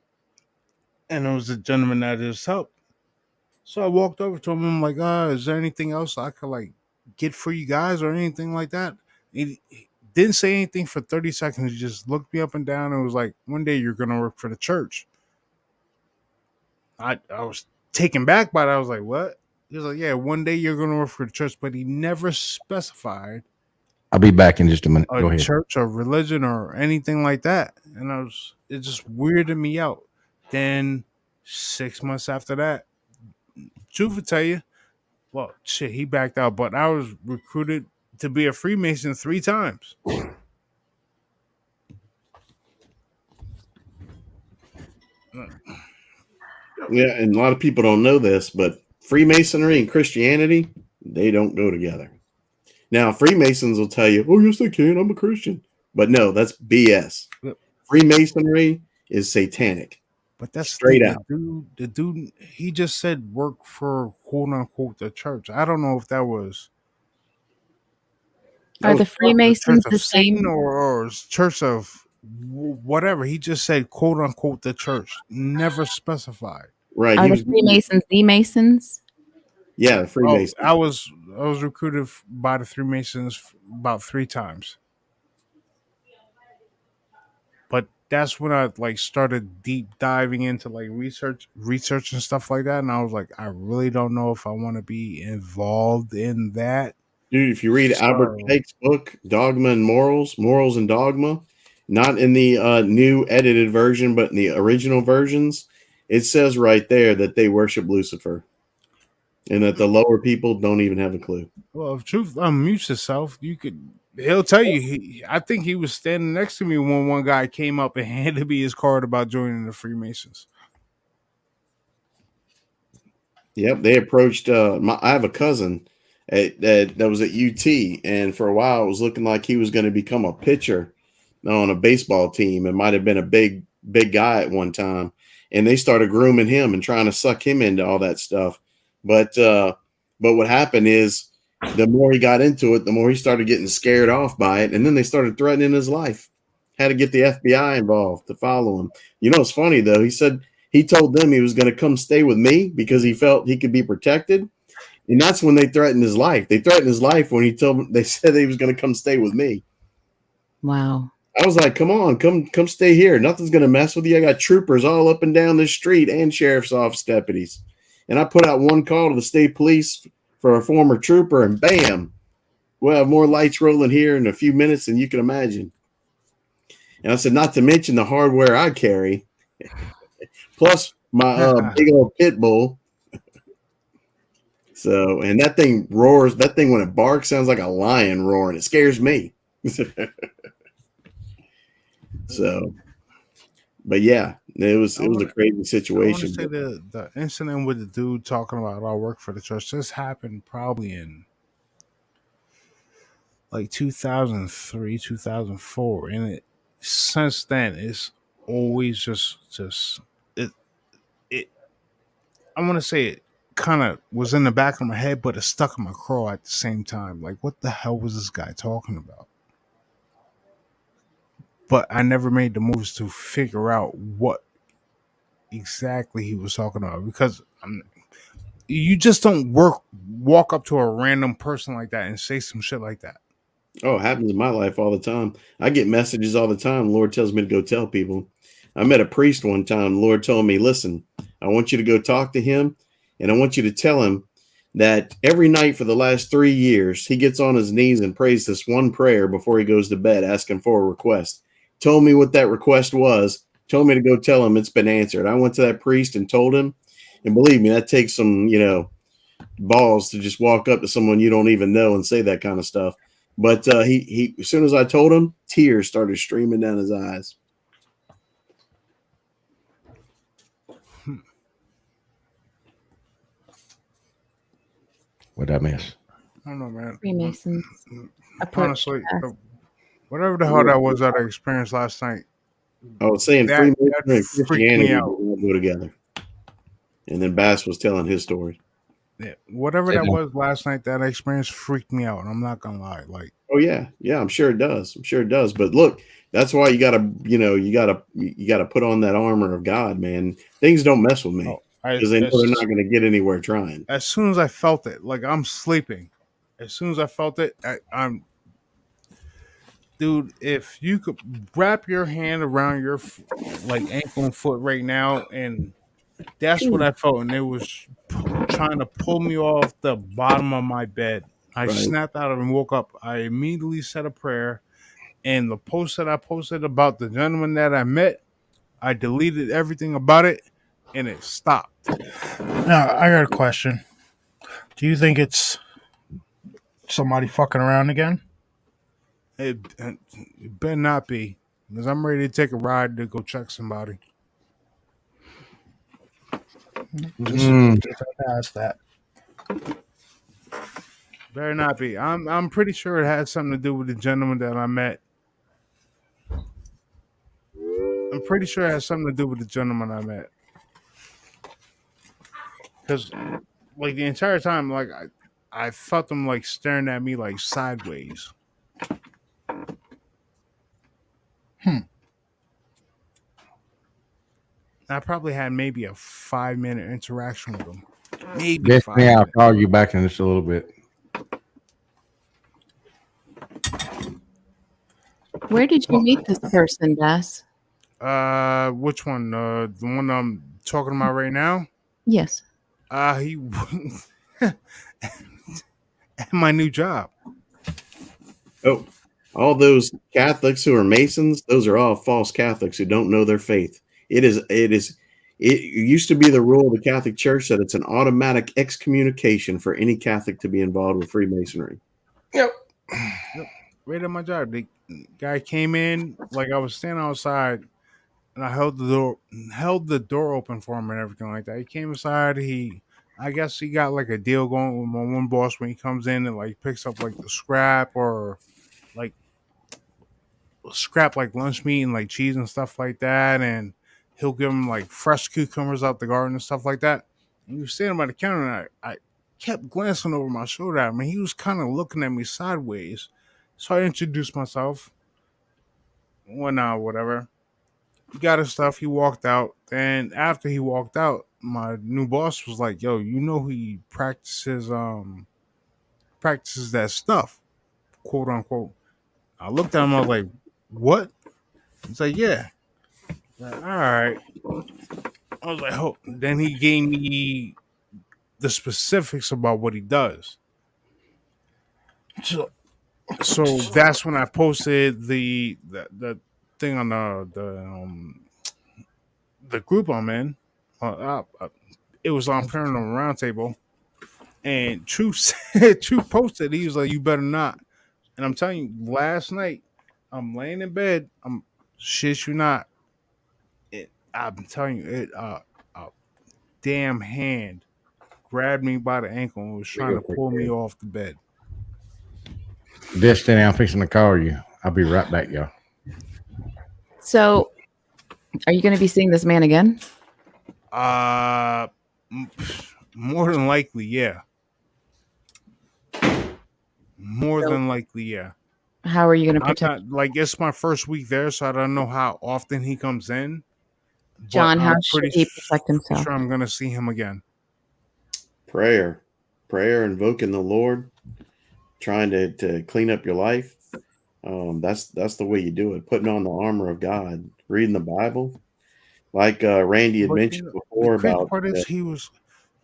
and it was the gentleman that I just helped. So I walked over to him. I'm like, is there anything else I could like get for you guys or anything like that? He didn't say anything for 30 seconds. He just looked me up and down and was like, one day you're gonna work for the church. I was taken back by that. I was like, what? He was like, yeah, one day you're going to work for the church, but he never specified I'll be back in just a minute. a Go ahead. church or religion or anything like that. And it just weirded me out. Then 6 months after that, truth to tell you, well, shit, he backed out, but I was recruited to be a Freemason 3 times. Yeah, and a lot of people don't know this, but Freemasonry and Christianity, they don't go together. Now, Freemasons will tell you, oh, yes, they can. I'm a Christian. But no, that's BS. Yep. Freemasonry is satanic. But that's Straight the out. The dude, he just said work for quote unquote the church. I don't know if that was Are the Freemasons Church the of Satan same? or Church of whatever. He just said quote unquote the church. Never specified. Right. Are He the was, Freemasons the Masons? yeah, the Oh, Freemasons. I was recruited by the Freemasons about 3 times. But that's when I like started deep diving into like research and stuff like that, and I was like, I really don't know if I want to be involved in that. Dude, if you read Albert So- Pike's book, Dogma and Morals and Dogma, not in the new edited version, but in the original versions, it says right there that they worship Lucifer and that the lower people don't even have a clue. Well, if truth unmutes itself, he'll tell you. I think he was standing next to me when one guy came up and handed me his card about joining the Freemasons. Yep, they approached. I have a cousin that was at UT, and for a while it was looking like he was going to become a pitcher on a baseball team. It might have been a big guy at one time, and they started grooming him and trying to suck him into all that stuff. But what happened is, the more he got into it, the more he started getting scared off by it, and then they started threatening his life. Had to get the FBI involved to follow him. You know, it's funny though. He said he told them he was going to come stay with me because he felt he could be protected. And that's when they threatened his life. They threatened his life when they said he was going to come stay with me. Wow. I was like, come on, come stay here. Nothing's going to mess with you. I got troopers all up and down this street and sheriff's office deputies. And I put out one call to the state police for a former trooper, and bam, we'll have more lights rolling here in a few minutes than you can imagine. And I said, not to mention the hardware I carry, plus my big old pit bull. So, and that thing roars. That thing, when it barks, sounds like a lion roaring. It scares me. So, but yeah, it was a crazy I want situation. to say the incident with the dude talking about I work for the church. This happened probably in like 2003, 2004, and it since then it's always just it. I want to say it kind of was in the back of my head, but it stuck in my craw at the same time. Like, what the hell was this guy talking about? But I never made the moves to figure out what exactly he was talking about, because you just don't walk up to a random person like that and say some shit like that. Oh, it happens in my life all the time. I get messages all the time. The Lord tells me to go tell people. I met a priest one time. The Lord told me, listen, I want you to go talk to him, and I want you to tell him that every night for the last 3 years, he gets on his knees and prays this one prayer before he goes to bed, asking for a request. Told me what that request was. Told me to go tell him it's been answered. I went to that priest and told him, and believe me, that takes some, balls to just walk up to someone you don't even know and say that kind of stuff. But he as soon as I told him, tears started streaming down his eyes. What'd I miss? I don't know, man. Freemasons. Honestly, whatever the hell that was that I experienced last night, I was saying That Freemasonry and freaked Christianity me out. do not go together. And then Bass was telling his story. yeah, whatever that was last night, that experience freaked me out. I'm not gonna lie. Like, Oh yeah, I'm sure it does. I'm sure it does. But look, that's why you gotta put on that armor of God, man. Things don't mess with me because they know they're not going to get anywhere trying. as soon as I felt it, like I'm sleeping. As soon as I felt it, I'm, dude. If you could wrap your hand around your like ankle and foot right now, and That's what I felt, and it was trying to pull me off the bottom of my bed. I Right. snapped out of it and woke up. I immediately said a prayer, and the post that I posted about the gentleman that I met, I deleted everything about it, and it stopped. Now, I got a question. Do you think it's somebody fucking around again? It better not be, because I'm ready to take a ride to go check somebody. Just Mm, had to ask that. Better not be. I'm pretty sure it had something to do with the gentleman that I met. I'm pretty sure it has something to do with the gentleman I met. Because like the entire time, like I felt them like staring at me like sideways. I probably had maybe a 5-minute interaction with them. Maybe Destiny, 5 I'll minutes. call you back in just a little bit. Where did you meet this person, Bass? Which one? The one I'm talking about right now? Yes. He at my new job. Oh, all those Catholics who are Masons, those are all false Catholics who don't know their faith. It used to be the rule of the Catholic Church that it's an automatic excommunication for any Catholic to be involved with Freemasonry. Yep. Right at my job. The guy came in, like I was standing outside, and I held the door open for him and everything like that. He came inside. I guess he got like a deal going with my one boss when he comes in and like picks up like the scrap or like scrap like lunch meat and like cheese and stuff like that, and he'll give him like fresh cucumbers out the garden and stuff like that. And he was standing by the counter, and I kept glancing over my shoulder at him, and he was kind of looking at me sideways. So I introduced myself. Whatever. He got his stuff. He walked out. And after he walked out, my new boss was like, "Yo, you know he practices that stuff, quote unquote." I looked at him. I was like, "What?" He's like, "Yeah." Like, all right. I was like, "Oh." Then he gave me the specifics about what he does. So, So that's when I posted the thing on the group I'm in. It was on Paranormal Roundtable, and Truth Truth posted. He was like, "You better not." And I'm telling you, last night I'm laying in bed. I'm shit you not. I'm telling you, a damn hand grabbed me by the ankle and was trying to pull me off the bed. Destiny, I'm fixing to call you. I'll be right back, y'all. So, are you going to be seeing this man again? More than likely, yeah. More than likely, yeah. How are you going to I'm protect not like it's my first week there, so I don't know how often he comes in. John? But How I'm should pretty he protect himself? sure I'm gonna see him again. Prayer, invoking the Lord, trying to clean up your life. That's the way you do it. Putting on the armor of God, reading the Bible, like Randy had But mentioned the before crazy about. part is he was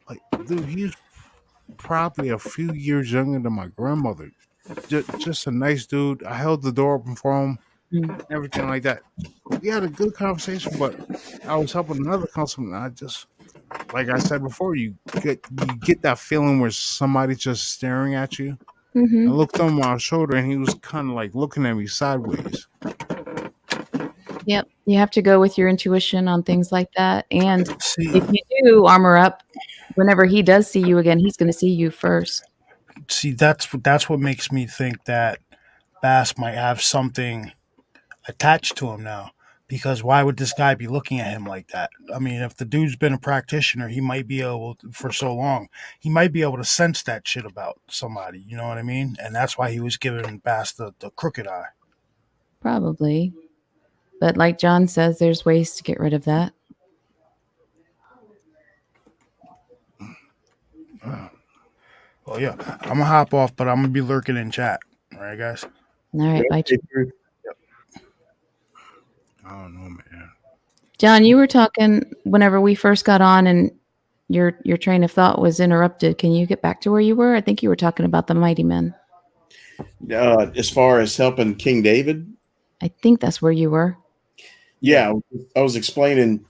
like, dude, he's probably a few years younger than my grandmother. Just a nice dude. I held the door open for him, everything like that. We had a good conversation, but I was helping another customer. And I just, like I said before, you get that feeling where somebody's just staring at you. I looked on my shoulder, and he was kind of like looking at me sideways. Yep. You have to go with your intuition on things like that. And see, if you do armor up, whenever he does see you again, he's going to see you first. that's what makes me think that Bass might have something attached to him now. Because why would this guy be looking at him like that? I mean, if the dude's been a practitioner, he might be able for so long, he might be able to sense that shit about somebody. You know what I mean? And that's why he was giving Bass the crooked eye. Probably. But like John says, there's ways to get rid of that. Well, yeah, I'm gonna hop off, but I'm gonna be lurking in chat. All right, guys. All right, bye. I don't know, man. John, you were talking whenever we first got on, and your train of thought was interrupted. Can you get back to where you were? I think you were talking about the mighty men. As far as helping King David, I think that's where you were. yeah, I was explaining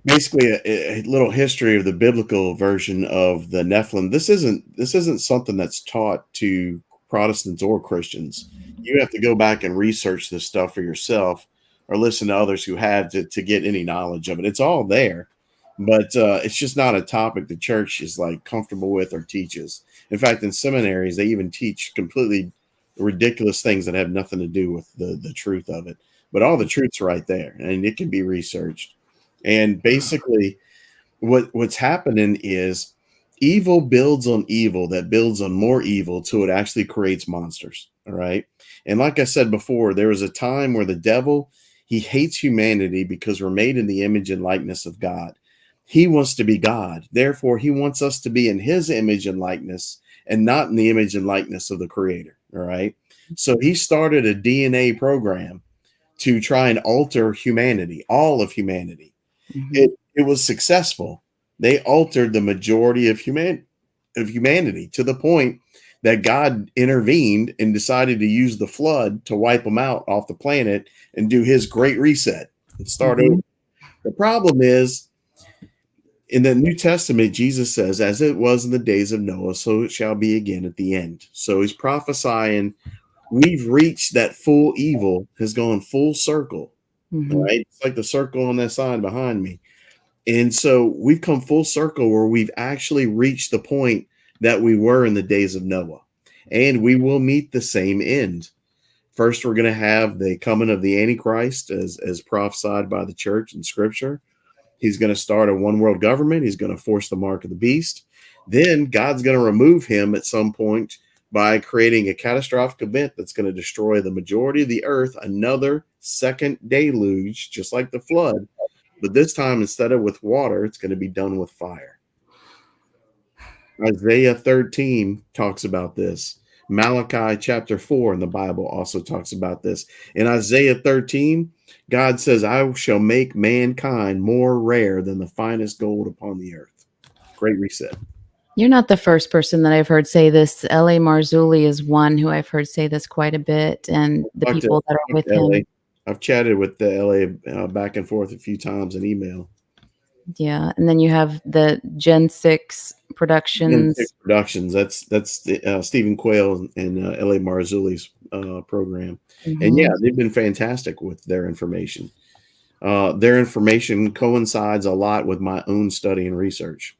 basically a little history of the biblical version of the Nephilim. This isn't something that's taught to Protestants or Christians. You have to go back and research this stuff for yourself, or listen to others who have to get any knowledge of it. It's all there, but it's just not a topic the church is like comfortable with or teaches. In fact, in seminaries, they even teach completely ridiculous things that have nothing to do with the truth of it. But all the truth's right there, and it can be researched. And basically, what's happening is evil builds on evil that builds on more evil till it actually creates monsters. All right. And like I said before, there was a time where the devil, he hates humanity because we're made in the image and likeness of God. He wants to be God. Therefore, he wants us to be in his image and likeness and not in the image and likeness of the creator. All right. So he started a DNA program to try and alter humanity, all of humanity. Mm-hmm. It was successful. They altered the majority of humanity to the point that God intervened and decided to use the flood to wipe them out off the planet and do his great reset and start over. The problem is, in the New Testament, Jesus says, as it was in the days of Noah, so it shall be again at the end. So he's prophesying we've reached that full evil has gone full circle. Mm-hmm. Right? It's like the circle on that sign behind me. And so we've come full circle where we've actually reached the point that we were in the days of Noah. And we will meet the same end. First, we're going to have the coming of the Antichrist as prophesied by the church in Scripture. He's going to start a one world government. He's going to force the mark of the beast. Then God's going to remove him at some point by creating a catastrophic event that's going to destroy the majority of the earth, another second deluge, just like the flood. But this time, instead of with water, it's going to be done with fire. Isaiah 13 talks about this. Malachi chapter 4 in the Bible also talks about this. In Isaiah 13, God says, I shall make mankind more rare than the finest gold upon the earth. Great reset. You're not the first person that I've heard say this. L.A. Marzulli is one who I've heard say this quite a bit, and the people that are with him. I've chatted with the LA back and forth a few times in email. Yeah, and then you have the Gen 6 Productions. Gen 6 Productions. That's the, Stephen Quayle and L.A. Marzulli's program. Mm-hmm. And yeah, they've been fantastic with their information. Their information coincides a lot with my own study and research.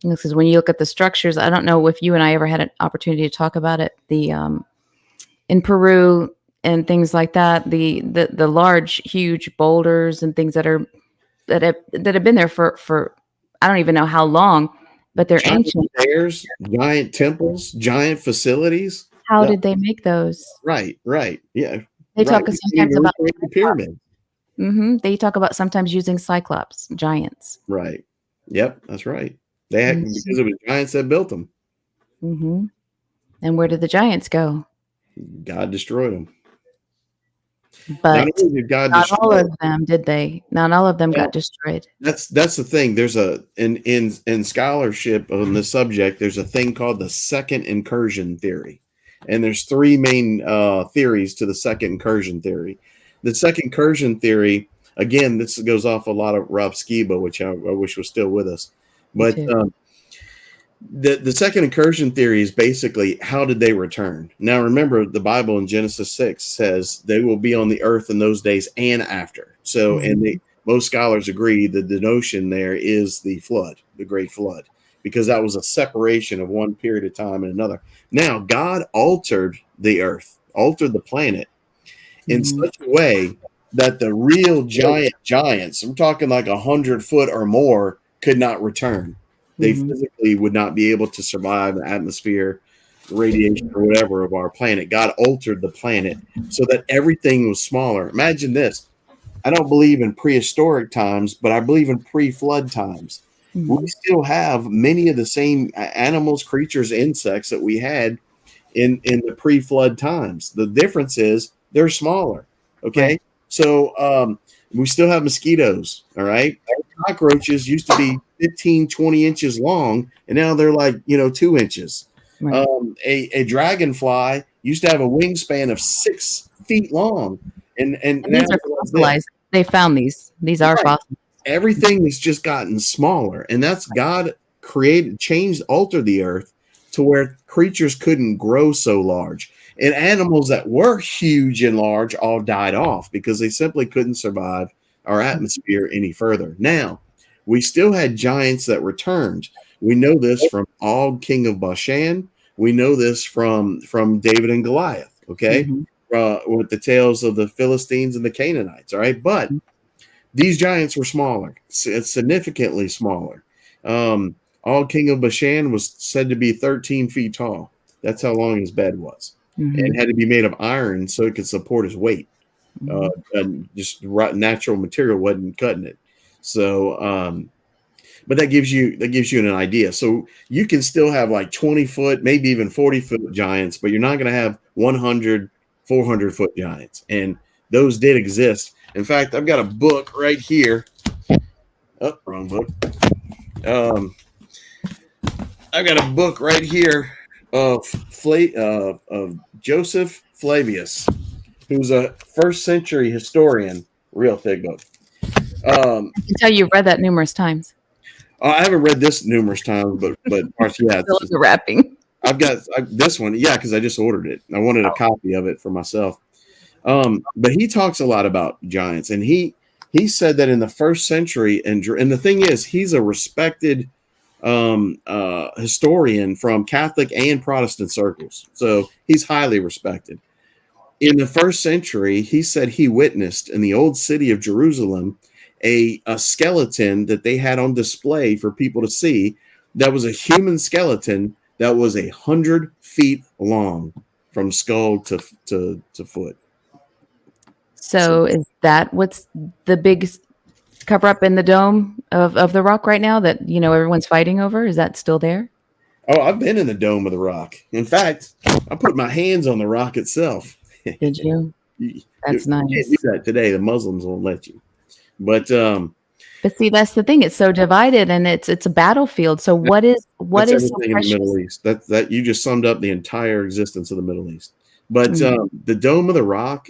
Because when you look at the structures, I don't know if you and I ever had an opportunity to talk about it. The in Peru and things like that, the large, huge boulders and things that have been there for I don't even know how long, but they're ancient. Stairs, giant temples, giant facilities. How did they make those? Right, yeah. They talk sometimes about the pyramid. Mm-hmm. They talk about sometimes using cyclops giants. Right. Yep, that's right. They had, because it was giants that built them. Mm-hmm. And where did the giants go? God destroyed them. But not all of them, did they? Not all of them got destroyed. That's the thing. There's in scholarship on this subject, there's a thing called the second incursion theory. And there's three main theories to the second incursion theory. The second incursion theory, again, this goes off a lot of Rob Skiba, which I wish was still with us. But the second incursion theory is basically, how did they return? Now, remember, the Bible in Genesis 6 says they will be on the earth in those days and after. So, and most scholars agree that the notion there is the flood, the great flood, because that was a separation of one period of time and another. Now, God altered the earth, altered the planet in such a way that the real giants, I'm talking like 100-foot or more, could not return. They physically would not be able to survive the atmosphere, radiation, or whatever of our planet. God altered the planet so that everything was smaller. Imagine this. I don't believe in prehistoric times, but I believe in pre-flood times. We still have many of the same animals, creatures, insects that we had in the pre-flood times. The difference is they're smaller. Okay. So We still have mosquitoes. All right. Cockroaches used to be 15, 20 inches long, and now they're like, 2 inches. Right. A dragonfly used to have a wingspan of 6 feet long. And And now these are fossilized. They found these. These are Right. fossil. Everything has just gotten smaller. And that's God altered the earth to where creatures couldn't grow so large. And animals that were huge and large all died off because they simply couldn't survive our atmosphere any further. Now, we still had giants that returned. We know this from Og, king of Bashan. We know this from David and Goliath, okay? With the tales of the Philistines and the Canaanites, all right? But these giants were smaller, significantly smaller. Og, king of Bashan was said to be 13 feet tall. That's how long his bed was. And had to be made of iron so it could support his weight. And just natural material wasn't cutting it. So, but that gives you an idea. So you can still have like 20-foot, maybe even 40-foot giants, but you're not going to have 100, 400-foot giants. And those did exist. In fact, I've got a book right here. Oh, wrong book. I've got a book right here of Joseph Flavius, who's a first century historian. Real thick book. I can tell you've read that numerous times. I haven't read this numerous times, but yeah, Still the wrapping. I've got this one, yeah, because I just ordered it. I wanted a copy of it for myself. But he talks a lot about giants, and he said that in the first century, and the thing is, he's a respected historian from Catholic and Protestant circles, so he's highly respected. In the first century, he said he witnessed in the old city of Jerusalem a skeleton that they had on display for people to see. That was a human skeleton that was 100 feet long from skull to foot. So is that what's the big cover up in the dome of the rock right now that everyone's fighting over? Is that still there? Oh, I've been in the dome of the rock. In fact, I put my hands on the rock itself. Did you? That's nice. You can't do that today. The Muslims won't let you. But see, that's the thing. It's so divided, and it's a battlefield. So what is everything so in the Middle East? That you just summed up the entire existence of the Middle East. But the Dome of the Rock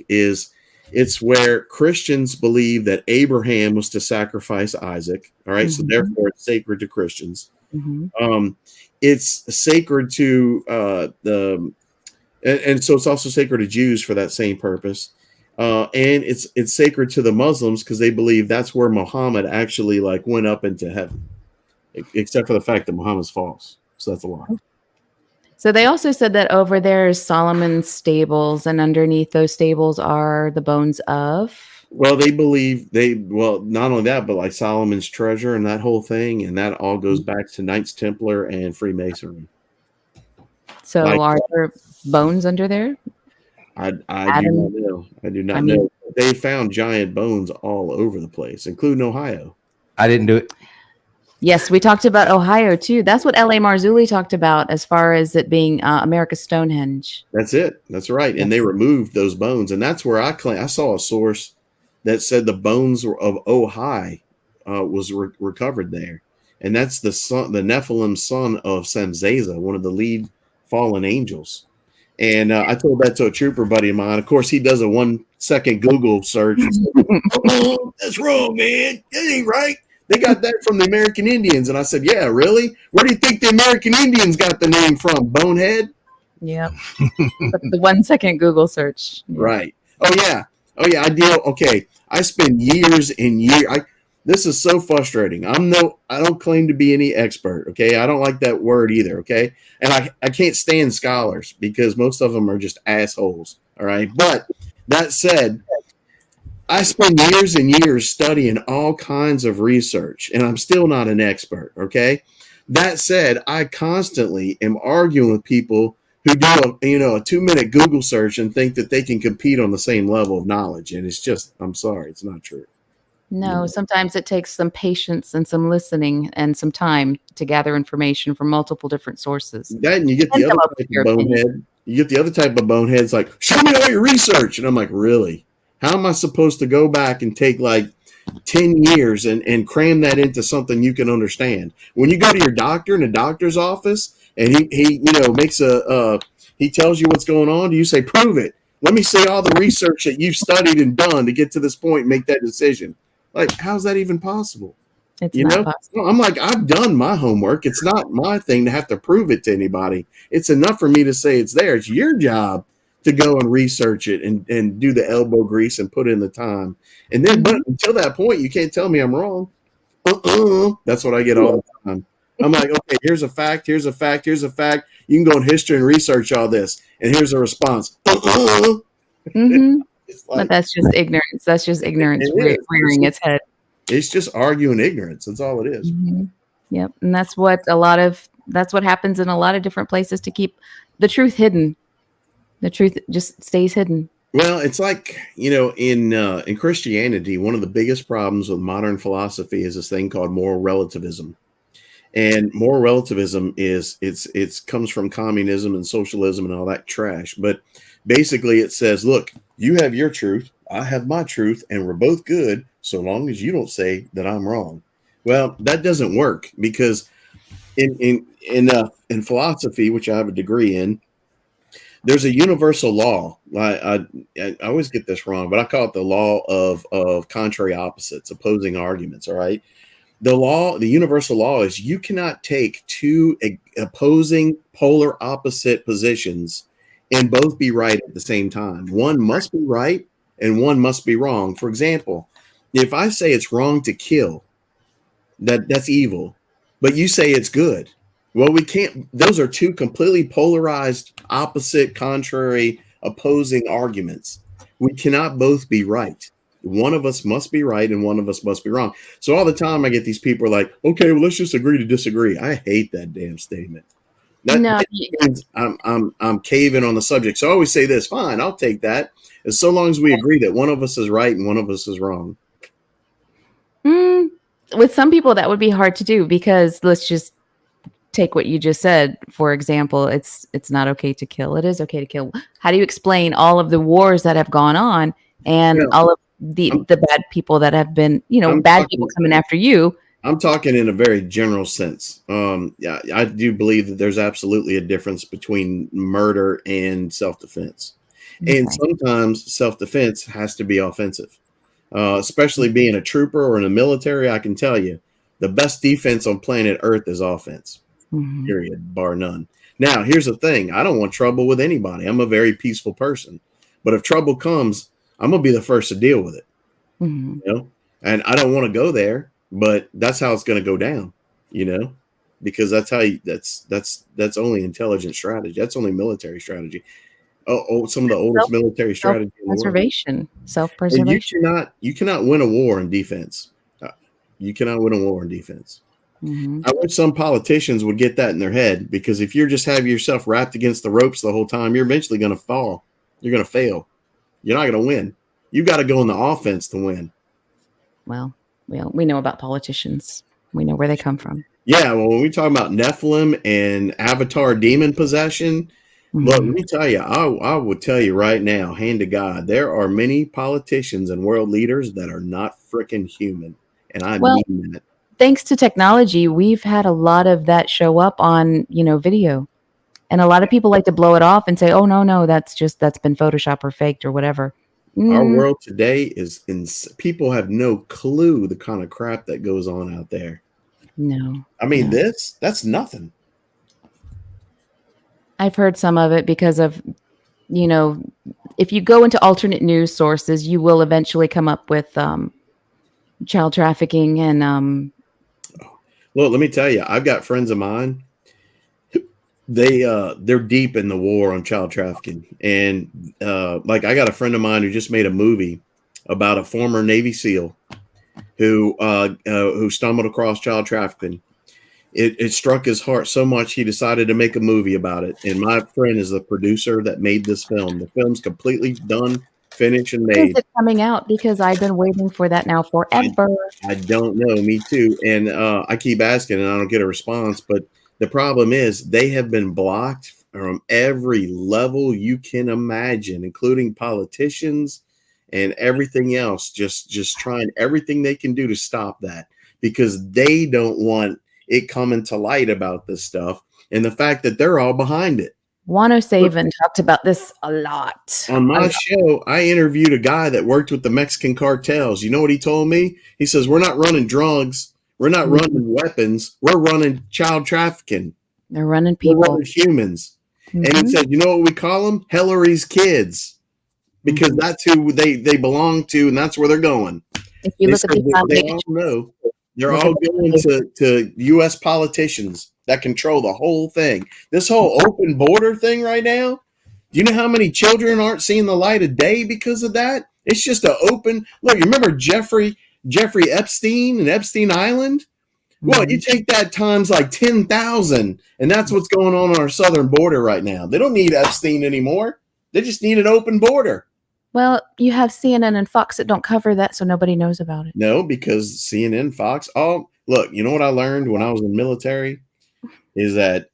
it's where Christians believe that Abraham was to sacrifice Isaac. All right, so therefore it's sacred to Christians. It's sacred to and so it's also sacred to Jews for that same purpose. And it's sacred to the Muslims because they believe that's where Muhammad actually went up into heaven, except for the fact that Muhammad's false. So that's a lie. So they also said that over there is Solomon's stables, and underneath those stables are the bones of. Well, they believe not only that, but like Solomon's treasure and that whole thing, and that all goes back to Knights Templar and Freemasonry. So are there bones under there? I do not know. I do not know. They found giant bones all over the place, including Ohio. I didn't do it. Yes, we talked about Ohio too. That's what L.A. Marzulli talked about as far as it being America's Stonehenge. That's it. That's right. Yes. And they removed those bones, and that's where I saw a source that said the bones of Ohio was recovered there, and that's the Nephilim son of Samzaza, one of the lead fallen angels. And I told that to a trooper buddy of mine. Of course, he does a 1 second Google search. Oh, that's wrong, man. That ain't right. They got that from the American Indians. And I said, yeah, really? Where do you think the American Indians got the name from? Bonehead? Yep. The 1 second Google search. Yeah. Right. Oh, yeah. Okay. I spend years and years. This is so frustrating. I don't claim to be any expert. Okay. I don't like that word either. Okay. And I can't stand scholars because most of them are just assholes. All right. But that said, I spend years and years studying all kinds of research, and I'm still not an expert, okay? That said, I constantly am arguing with people who do a 2-minute Google search and think that they can compete on the same level of knowledge, and it's just, I'm sorry, it's not true. No, sometimes it takes some patience and some listening and some time to gather information from multiple different sources. That, and you get the other type of bonehead. You get the other type of boneheads like, show me all your research, and I'm like, really? How am I supposed to go back and take like 10 years and cram that into something you can understand? When you go to your doctor in a doctor's office and he makes he tells you what's going on, do you say, prove it? Let me see all the research that you've studied and done to get to this point and make that decision. Like, how's that even possible? It's not possible. I'm like, I've done my homework. It's not my thing to have to prove it to anybody. It's enough for me to say it's there. It's your job to go and research it and do the elbow grease and put in the time. And then, but until that point, you can't tell me I'm wrong. That's what I get all the time. I'm like, okay, here's a fact, here's a fact, here's a fact. You can go in history and research all this. And here's a response. Mm-hmm. Like, but that's just ignorance. That's just ignorance rearing its head. It's just arguing ignorance. That's all it is. Mm-hmm. Yep. And that's what happens in a lot of different places to keep the truth hidden. The truth just stays hidden. Well, it's like, in Christianity, one of the biggest problems with modern philosophy is this thing called moral relativism. And moral relativism comes from communism and socialism and all that trash. But basically it says, look, you have your truth, I have my truth, and we're both good so long as you don't say that I'm wrong. Well, that doesn't work, because in philosophy, which I have a degree in, there's a universal law. I always get this wrong, but I call it the law of contrary opposites, opposing arguments. All right. The universal law is you cannot take two opposing polar opposite positions and both be right at the same time. One must be right and one must be wrong. For example, if I say it's wrong to kill, that's evil, but you say it's good. Well, we can't. Those are two completely polarized, opposite, contrary, opposing arguments. We cannot both be right. One of us must be right and one of us must be wrong. So all the time I get these people are like, okay, well, let's just agree to disagree. I hate that damn statement. That means I'm caving on the subject. So I always say this, fine, I'll take that. As so long as we agree that one of us is right and one of us is wrong. With some people, that would be hard to do, because let's just take what you just said. For example, it's not okay to kill. It is okay to kill. How do you explain all of the wars that have gone on and all of the bad people that have been, people coming after you? I'm talking in a very general sense. I do believe that there's absolutely a difference between murder and self-defense. Okay. And sometimes self-defense has to be offensive, especially being a trooper or in the military. I can tell you the best defense on planet Earth is offense. Mm-hmm. Period, bar none. Now, here's the thing. I don't want trouble with anybody. I'm a very peaceful person. But if trouble comes, I'm going to be the first to deal with it. Mm-hmm. And I don't want to go there, but that's how it's going to go down, because that's how that's only intelligent strategy. That's only military strategy. Some of the oldest military strategy in the world. Self-preservation. And you cannot win a war in defense. You cannot win a war in defense. Mm-hmm. I wish some politicians would get that in their head, because if you just have yourself wrapped against the ropes the whole time, you're eventually going to fall. You're going to fail. You're not going to win. You got to go on the offense to win. Well, we know about politicians. We know where they come from. Yeah. Well, when we talk about Nephilim and Avatar demon possession, look, let me tell you, I would tell you right now, hand to God, there are many politicians and world leaders that are not freaking human. And I mean that. Thanks to technology, we've had a lot of that show up on, video. And a lot of people like to blow it off and say, oh, no, that's been Photoshop or faked or whatever. Our world today is people have no clue the kind of crap that goes on out there. No. I mean, that's nothing. I've heard some of it because of, if you go into alternate news sources, you will eventually come up with child trafficking and Well, let me tell you, I've got friends of mine. They're deep in the war on child trafficking, and I got a friend of mine who just made a movie about a former Navy SEAL who stumbled across child trafficking. It struck his heart so much he decided to make a movie about it. And my friend is the producer that made this film. The film's completely done, finished, and made. When is it coming out? Because I've been waiting for that now forever. I don't know. Me too. And I keep asking and I don't get a response. But the problem is they have been blocked from every level you can imagine, including politicians and everything else, just trying everything they can do to stop that, because they don't want it coming to light about this stuff and the fact that they're all behind it. Wano Saban talked about this a lot. On my show, I interviewed a guy that worked with the Mexican cartels. You know what he told me? He says, we're not running drugs. We're not running weapons. We're running child trafficking. They're running people. We're running humans. And he said, you know what we call them? Hillary's kids. Because that's who they belong to, and that's where they're going. If you look at they all know they're all going to U.S. politicians that control the whole thing. This whole open border thing right now, do you know how many children aren't seeing the light of day because of that? It's just an open look. You remember Jeffrey Epstein and Epstein Island? Well, you take that times like 10,000, and that's what's going on our southern border right now. They don't need Epstein anymore. They just need an open border. Well, you have CNN and Fox that don't cover that, so nobody knows about it. No, because CNN, Fox, look, you know what I learned when I was in the military is that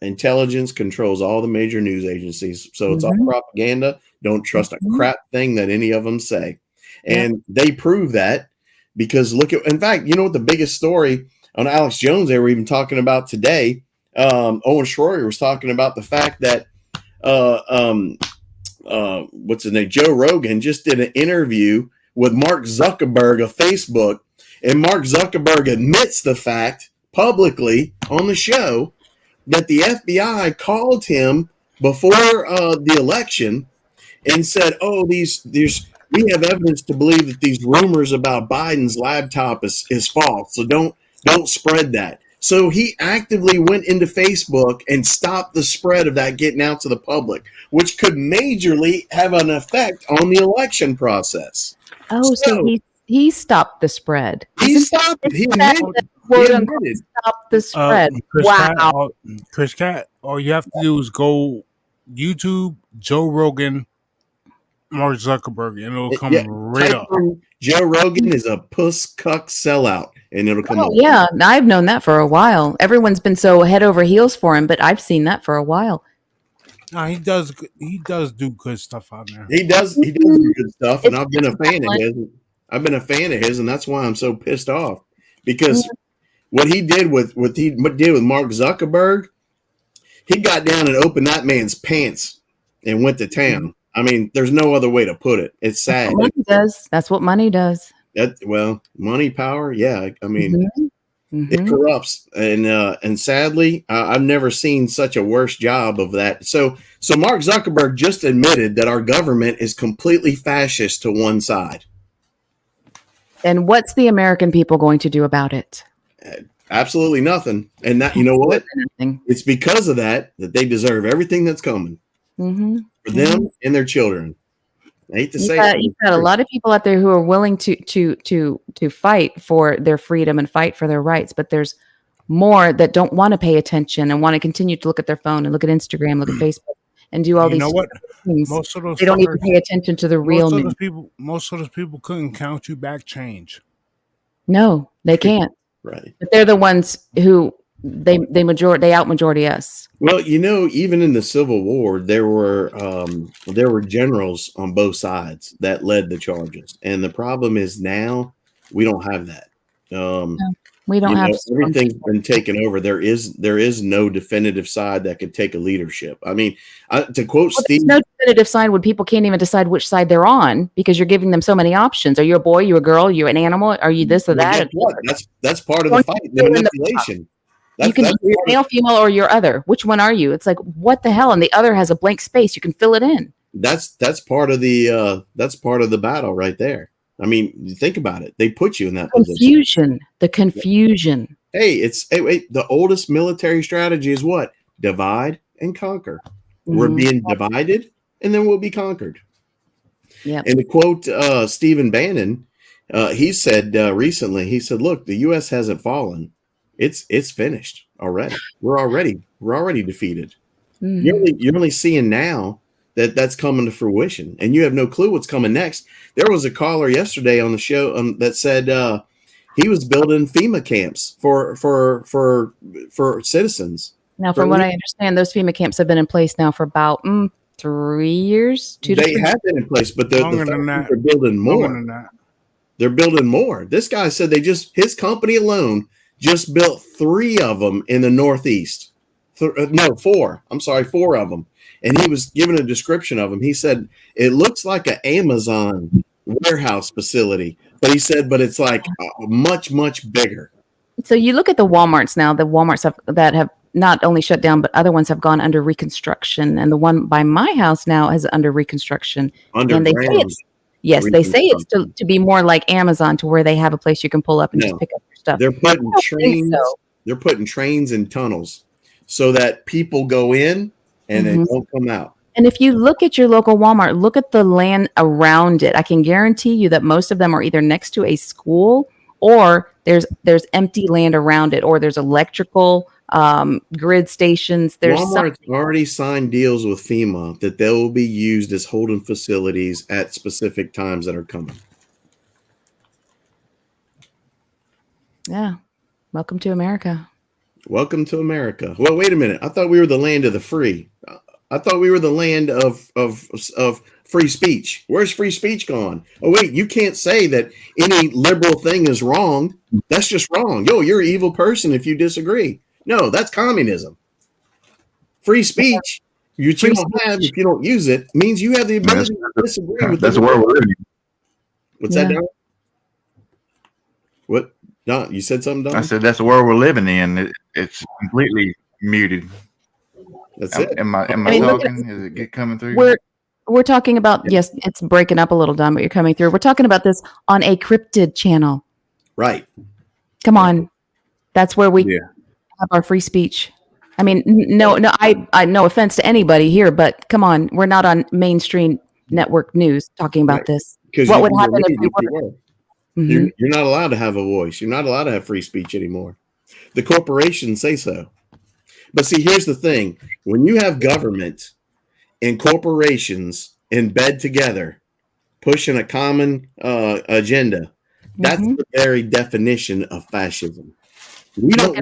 intelligence controls all the major news agencies. So it's all propaganda. Don't trust a crap thing that any of them say. And they prove that because in fact, you know what the biggest story on Alex Jones they were even talking about today? Owen Schroyer was talking about the fact that what's his name? Joe Rogan just did an interview with Mark Zuckerberg of Facebook, and Mark Zuckerberg admits the fact publicly on the show that the FBI called him before the election and said, "Oh, we have evidence to believe that these rumors about Biden's laptop is false. So don't spread that." So he actively went into Facebook and stopped the spread of that getting out to the public, which could majorly have an effect on the election process. Oh, so he stopped the spread. He stopped it. He admitted. Stop the spread. Wow. Chris Cat, all you have to do is go YouTube, Joe Rogan, Mark Zuckerberg, and it'll come right up. Joe Rogan is a puss cuck sellout, and it'll come up. Yeah, I've known that for a while. Everyone's been so head over heels for him, but I've seen that for a while. No, he does do good stuff on there. He does do good stuff, and I've been a fan of his. And that's why I'm so pissed off, because what he did with Mark Zuckerberg, he got down and opened that man's pants and went to town. I mean, there's no other way to put it. It's sad. That's what money does. Money, power. Yeah. I mean, it corrupts. And sadly, I've never seen such a worse job of that. So Mark Zuckerberg just admitted that our government is completely fascist to one side. And what's the American people going to do about it? Absolutely nothing. And that, you know what? It's because of that they deserve everything that's coming. For them and their children. I hate to say it. You've got a lot of people out there who are willing to fight for their freedom and fight for their rights, but there's more that don't want to pay attention and want to continue to look at their phone and look at Instagram, look at Facebook, and do all these things. Most of those they don't even pay attention to the real news. Most of those people couldn't count you back change. No, they can't. Right. But they're the ones who they out majority us. Well, even in the Civil War, there were generals on both sides that led the charges, and the problem is now we don't have that. We don't have everything's been taken over. There is no definitive side that could take a leadership. I mean, to quote Steve, there's no definitive side when people can't even decide which side they're on because you're giving them so many options. Are you a boy? You a girl? You an animal? Are you this or that? That's part of the fight, the manipulation. You can be male, female, or your other. Which one are you? It's like, what the hell? And the other has a blank space. You can fill it in. That's part of the battle right there. I mean, you think about it. They put you in that position. The confusion. Hey, the oldest military strategy is what? Divide and conquer. We're being divided, and then we'll be conquered. Yeah. And to quote Stephen Bannon, he said recently, he said, "Look, the U.S. hasn't fallen. It's finished already. We're already defeated. You're only seeing now that's coming to fruition, and you have no clue what's coming next." There was a caller yesterday on the show that said he was building FEMA camps for citizens. Now, from what I understand, those FEMA camps have been in place now for about 3 years, 2 to They 3. have been in place, but the Longer than fact that. they're building Longer more. than that. They're building more. This guy said his company alone just built 3 of them in the Northeast. No, 4. I'm sorry, 4 of them. And he was given a description of them. He said it looks like an Amazon warehouse facility, but he said, but it's like much, much bigger. So you look at the Walmarts now. The Walmarts that have not only shut down, but other ones have gone under reconstruction. And the one by my house now is under reconstruction. And they say Underground. they say it's to be more like Amazon, to where they have a place you can pull up and just pick up your stuff. They're putting I don't think trains. so. They're putting trains and tunnels so that people go in and they don't come out. And if you look at your local Walmart, look at the land around it. I can guarantee you that most of them are either next to a school, or there's empty land around it, or there's electrical grid stations. There's Walmart's already signed deals with FEMA that they will be used as holding facilities at specific times that are coming. Yeah. Welcome to America. Welcome to America. Well, wait a minute. I thought we were the land of the free. I thought we were the land of free speech. Where's free speech gone? Oh, wait, you can't say that any liberal thing is wrong. That's just wrong. Yo, you're an evil person if you disagree. No, that's communism. Free speech, you don't have, if you don't use it, means you have the ability to disagree with that's the world we're living in. What's that, Don? What? Don, you said something, Don? I said that's the world we're living in. It's completely muted. That's it. Am I talking? Is it coming through? We're talking about, yes, it's breaking up a little, Don, but you're coming through. We're talking about this on a Cryptid channel. Right. Come on. That's where we have our free speech. I mean, no, I no offense to anybody here, but come on, we're not on mainstream network news talking about this. What would happen if we were? You're not allowed to have a voice. You're not allowed to have free speech anymore. The corporations say so. But see, here's the thing. When you have government and corporations in bed together, pushing a common agenda, that's the very definition of fascism. We don't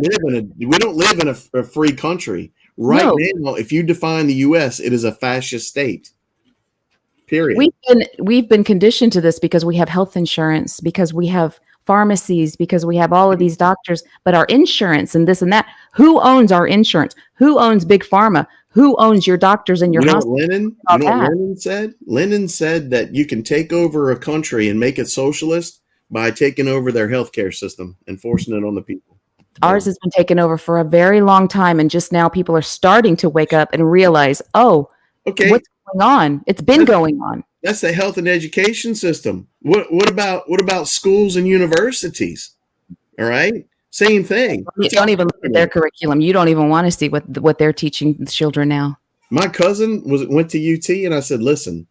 live in a free country. Right now, if you define the US, it is a fascist state. Period. We've been conditioned to this because we have health insurance, because we have pharmacies, because we have all of these doctors, but our insurance and this and that. Who owns our insurance? Who owns Big Pharma? Who owns your doctors and your hospital? You know what Lenin said? Lenin said that you can take over a country and make it socialist by taking over their healthcare system and forcing it on the people. Ours has been taken over for a very long time, and just now people are starting to wake up and realize, what's going on? It's been going on. That's the health and education system. What about schools and universities? All right, same thing. You don't even look at their curriculum. You don't even want to see what they're teaching the children now. My cousin went to UT, and I said, "Listen,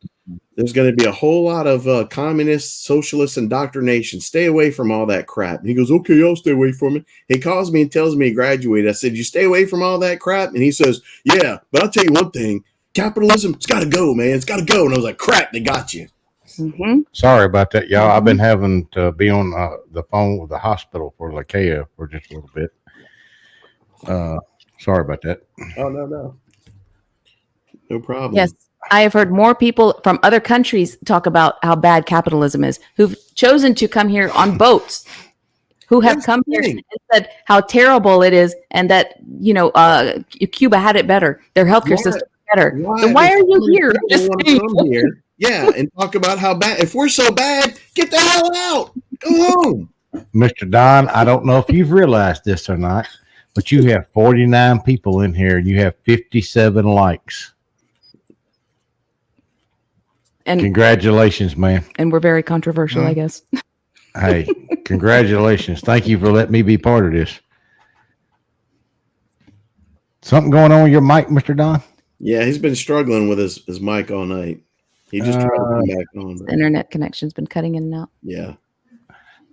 there's going to be a whole lot of communist, socialist indoctrination. Stay away from all that crap." And he goes, "Okay, I'll stay away from it." He calls me and tells me he graduated. I said, "You stay away from all that crap?" And he says, "Yeah, but I'll tell you one thing. Capitalism, it's got to go, man. It's got to go." And I was like, "Crap, they got you." Sorry about that, y'all. I've been having to be on the phone with the hospital for Lakea for just a little bit. Sorry about that. Oh, no problem. Yes, I have heard more people from other countries talk about how bad capitalism is, who've chosen to come here on boats, who have come here and said how terrible it is, and that Cuba had it better, their healthcare system better. Then why are you here? Yeah, and talk about how bad. If we're so bad, get the hell out. Go home. Mr. Don, I don't know if you've realized this or not, but you have 49 people in here and you have 57 likes. And congratulations, man. And we're very controversial, I guess. Hey, congratulations. Thank you for letting me be part of this. Something going on with your mic, Mr. Don? Yeah, he's been struggling with his mic all night. He just tried to come back on. The internet connection's been cutting in and out. Yeah.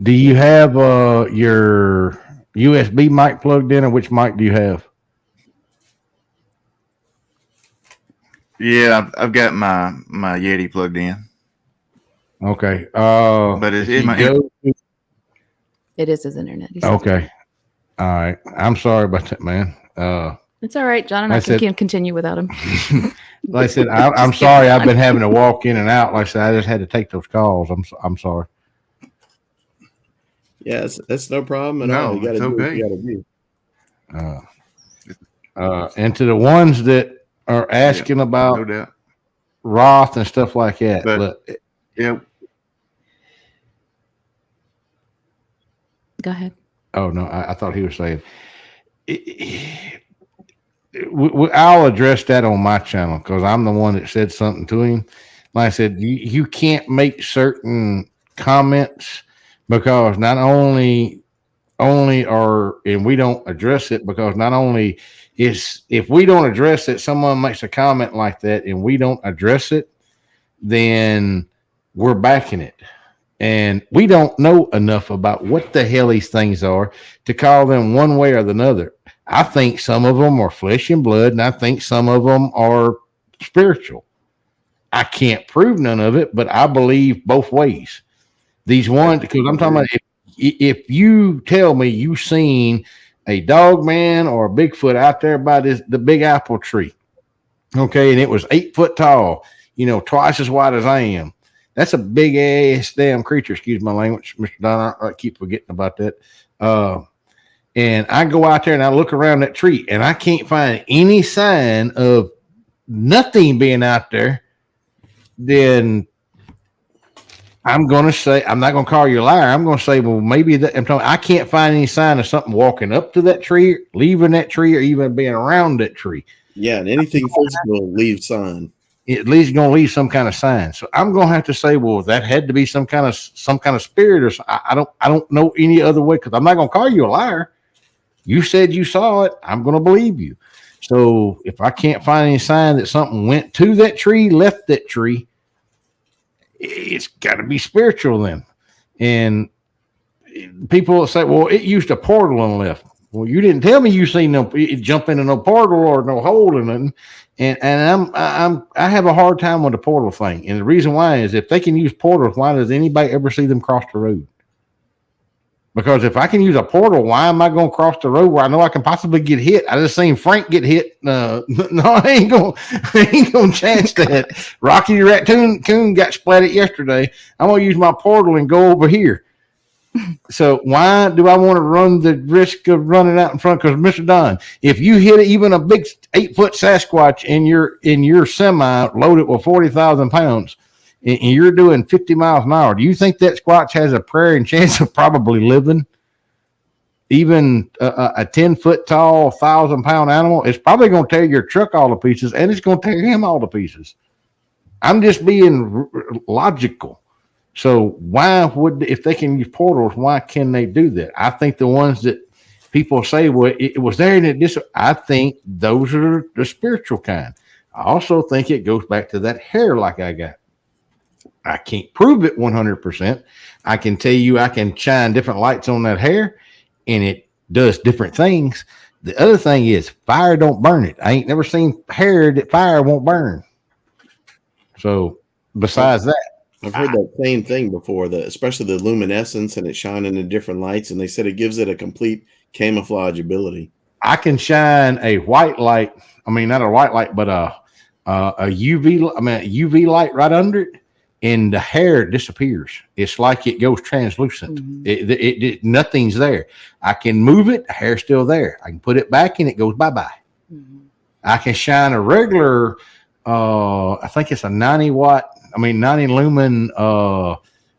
Do you have your USB mic plugged in, or which mic do you have? Yeah, I've got my Yeti plugged in. Okay. But it is his internet. Okay. All right. I'm sorry about that, man. It's all right. John and I I said- can continue without him. Like I said, I'm Just sorry. carry I've on. been having to walk in and out. Like I said, I just had to take those calls. I'm sorry. Yeah, that's no problem at No, all. You got to it's do what okay. you got to do. And to the ones that are asking No about doubt. Roth and stuff like that, But- look, Yeah. Go ahead. oh no, I thought he was saying. I'll address that on my channel because I'm the one that said something to him. Like I said, you can't make certain comments because not only are, and we don't address it because not only is, if we don't address it, someone makes a comment like that and we don't address it, then we're backing it. And we don't know enough about what the hell these things are to call them one way or the other. I think some of them are flesh and blood, and I think some of them are spiritual. I can't prove none of it, but I believe both ways. These ones, because I'm talking about if you tell me you seen a dog man or a Bigfoot out there by the big apple tree, okay, and it was 8 foot tall, twice as wide as I am. That's a big ass damn creature. Excuse my language, Mr. Don. I keep forgetting about that. And I go out there and I look around that tree and I can't find any sign of nothing being out there. Then I'm going to say, I'm not going to call you a liar. I'm going to say, well, maybe I can't find any sign of something walking up to that tree, leaving that tree, or even being around that tree. Yeah, and anything physical leaves sign. At least going to leave some kind of sign. So I'm going to have to say, well, that had to be some kind of spirit, or I don't know any other way, because I'm not going to call you a liar. You said you saw it. I'm going to believe you. So if I can't find any sign that something went to that tree, left that tree, it's got to be spiritual then. And people will say, well, it used a portal and left. Well, you didn't tell me you seen it jump into no portal or no hole in it. And I have a hard time with the portal thing. And the reason why is if they can use portals, why does anybody ever see them cross the road? Because if I can use a portal, why am I going to cross the road where I know I can possibly get hit? I just seen Frank get hit. No, I ain't going to chance that. Rocky the Raccoon got splatted yesterday. I'm going to use my portal and go over here. So why do I want to run the risk of running out in front? Because Mr. Don, if you hit even a big 8 foot Sasquatch in your semi loaded with 40,000 pounds, and you're doing 50 miles an hour, do you think that Squatch has a prayer and chance of probably living? Even a 10 foot tall, 1,000 pound animal, it's probably going to tear your truck all to pieces, and it's going to tear him all to pieces. I'm just being logical. So why if they can use portals, why can they do that? I think the ones that people say, well, it was there and I think those are the spiritual kind. I also think it goes back to that hair like I got. I can't prove it 100%. I can tell you I can shine different lights on that hair and it does different things. The other thing is fire don't burn it. I ain't never seen hair that fire won't burn. So besides that, I've heard that same thing before, especially the luminescence and it shining in different lights, and they said it gives it a complete camouflage ability. I can shine a white light. I mean, not a white light, but a UV light right under it, and the hair disappears. It's like it goes translucent. Mm-hmm. It nothing's there. I can move it, the hair's still there. I can put it back and it goes bye-bye. Mm-hmm. I can shine a regular, I think it's a 90 lumen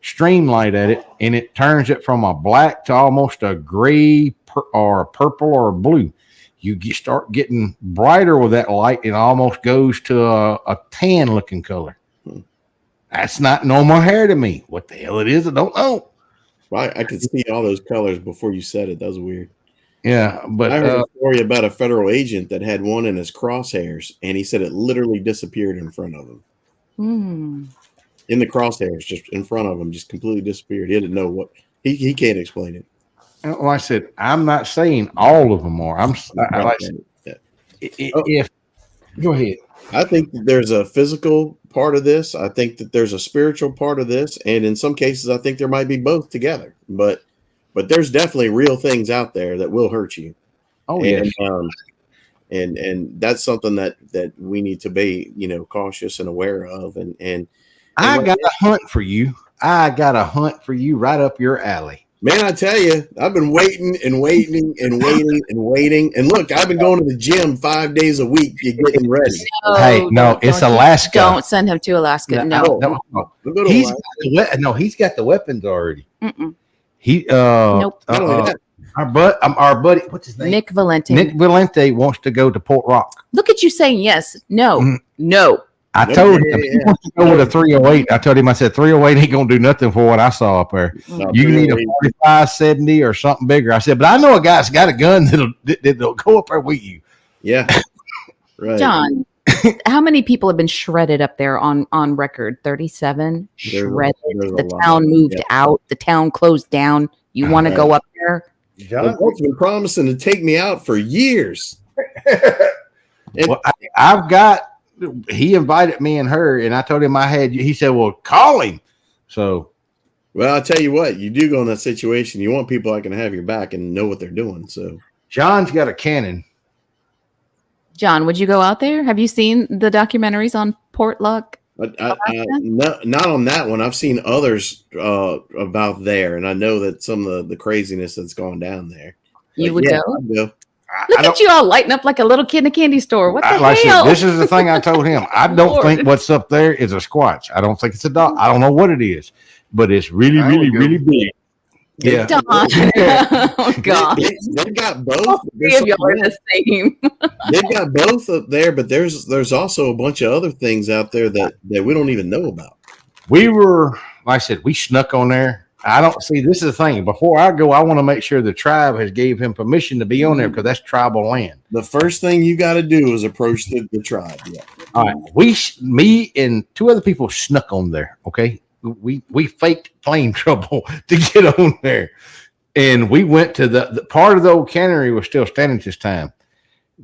stream light at it, and it turns it from a black to almost a gray or purple or blue. You start getting brighter with that light, and it almost goes to a tan looking color. That's not normal hair to me. What the hell it is, I don't know. Well, I could see all those colors before you said it. That was weird. Yeah, but I heard a story about a federal agent that had one in his crosshairs, and he said it literally disappeared in front of him. In the crosshairs, just in front of him, just completely disappeared. He didn't know what he can't explain it. Well, I said I'm not saying all of them are. Go ahead. I think that there's a physical part of this. I think that there's a spiritual part of this, and in some cases, I think there might be both together. But there's definitely real things out there that will hurt you. Oh, yes. and that's something that we need to be, cautious and aware of. And I got a hunt for you. I got a hunt for you right up your alley. Man, I tell you, I've been waiting and waiting and waiting and waiting. And look, I've been going to the gym 5 days a week. You're getting ready. Hey, no, it's Alaska. Don't send him to Alaska. No. We'll go to He's Alaska. he's got the weapons already. Mm-mm. Nope. Not only that, Our buddy, what's his name? Nick Valente. Nick Valente wants to go to Port Rock. Look at you saying yes. No. No. I told him he wants to go with a 308. I told him, I said, 308 ain't going to do nothing for what I saw up there. No, You need a 4570 or something bigger. I said, but I know a guy's got a gun that'll go up there with you. Yeah. Right. John, how many people have been shredded up there on record? 37 shredded. There's The a lot. town moved Yeah. out. The town closed down. You want to go up there? Well, Walt's been promising to take me out for years. Well, I've got, he invited me and her, and I told him he said, well, call him. So, Well, I'll tell you what, you do go in that situation. You want people that can have your back and know what they're doing. So John's got a cannon. John, would you go out there? Have you seen the documentaries on Port Luck? not on that one. I've seen others about there, and I know that some of the craziness that's gone down there. You But would yeah, go? I'd go. Look at you all lighting up like a little kid in a candy store. What the Like I said, hell? this is the thing I told him. I don't Lord. think what's up there is a squatch. I don't think it's a dog. I don't know what it is, but it's really, I really, would go. really big. Yeah. Don. Oh, God. They've got both. All three of y'all are the same. They've got both up there, but there's also a bunch of other things out there that we don't even know about. We were, like I said, we snuck on there. I don't see, this is the thing. Before I go, I want to make sure the tribe has gave him permission to be on there because that's tribal land. The first thing you got to do is approach the tribe. Yeah. All right. Me and two other people snuck on there. Okay. We faked plane trouble to get on there. And we went to the part of the old cannery was still standing this time.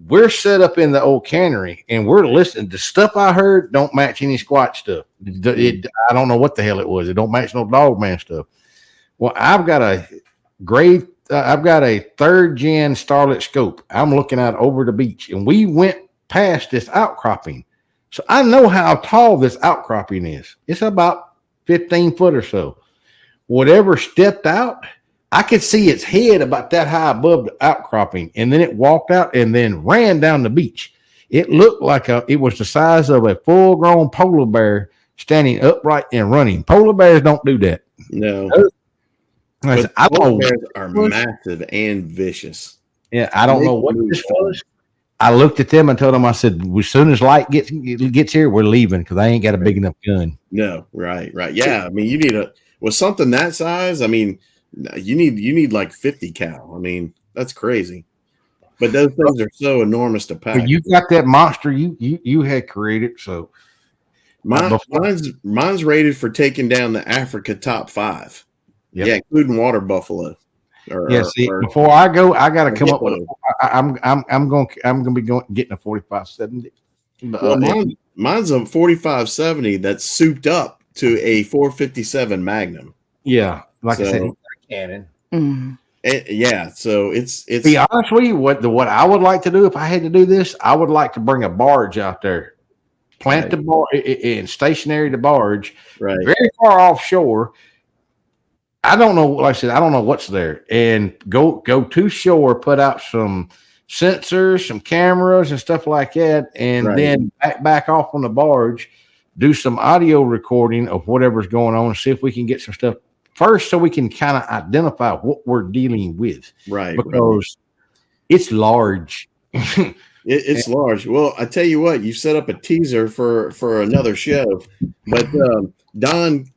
We're set up in the old cannery and we're listening. The stuff I heard don't match any squat stuff. I don't know what the hell it was. It don't match no dog man stuff. Well, I've got a third gen Starlit scope. I'm looking out over the beach and we went past this outcropping. So I know how tall this outcropping is. It's about 15 foot or so. Whatever stepped out, I could see its head about that high above the outcropping. And then it walked out and then ran down the beach. It looked like it was the size of a full grown polar bear standing upright and running. Polar bears don't do that. No. But Polar bears are massive and vicious. Yeah, I don't know what this was. I looked at them and told them, I said, as soon as light gets here, we're leaving because I ain't got a big enough gun. No, right. Yeah, I mean, you need with something that size. I mean, you need like 50 cal. I mean, that's crazy. But those things are so enormous to pack. But you got that monster you had created, so mine's rated for taking down the Africa top 5. Yep. Yeah, including water buffalo. Before I go, I got to come up with. I'm gonna be getting a 4570. Mine's a 4570 that's souped up to a 457 Magnum. Yeah, like I said, cannon. Yeah, so it's. Be honest with you, what I would like to do if I had to do this, I would like to bring a barge out there, plant the barge and stationary the barge, very far offshore. I don't know, like I said, I don't know what's there. And go to shore, put out some sensors, some cameras and stuff like that, and then back off on the barge, do some audio recording of whatever's going on, and see if we can get some stuff first so we can kind of identify what we're dealing with. Right. Because it's large. It's large. Well, I tell you what, you set up a teaser for another show, but Don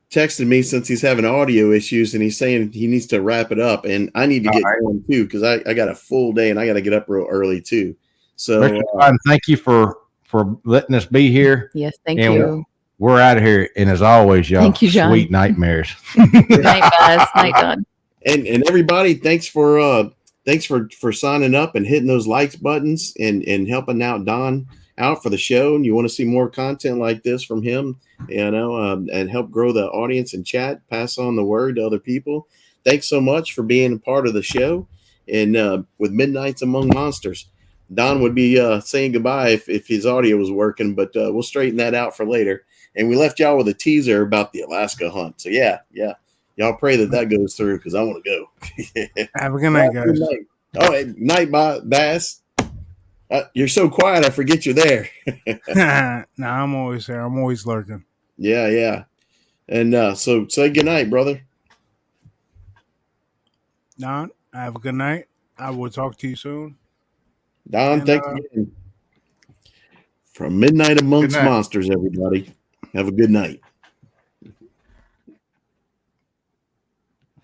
texted me since he's having audio issues and he's saying he needs to wrap it up, and I need to get going too because I got a full day and I got to get up real early too. So thank you for letting us be here. Yes, thank you. We're out of here, and as always, y'all, thank you, John. Sweet nightmares. Night, guys. Night, Don. And everybody, thanks for signing up and hitting those likes buttons and helping out Don out for the show. And you want to see more content like this from him, and help grow the audience and chat, pass on the word to other people. Thanks so much for being a part of the show and with Midnights Among Monsters. Don would be saying goodbye if his audio was working, but we'll straighten that out for later. And we left y'all with a teaser about the Alaska hunt. So yeah, y'all pray that goes through because I want to go. Have a good night, guys. Good night. Oh, hey, night, Bass. You're so quiet, I forget you're there. Nah, I'm always there. I'm always lurking. Yeah. And so say good night, brother. Don, have a good night. I will talk to you soon. Don, And, thanks again. From Midnight Amongst Good night. Monsters, everybody. Have a good night.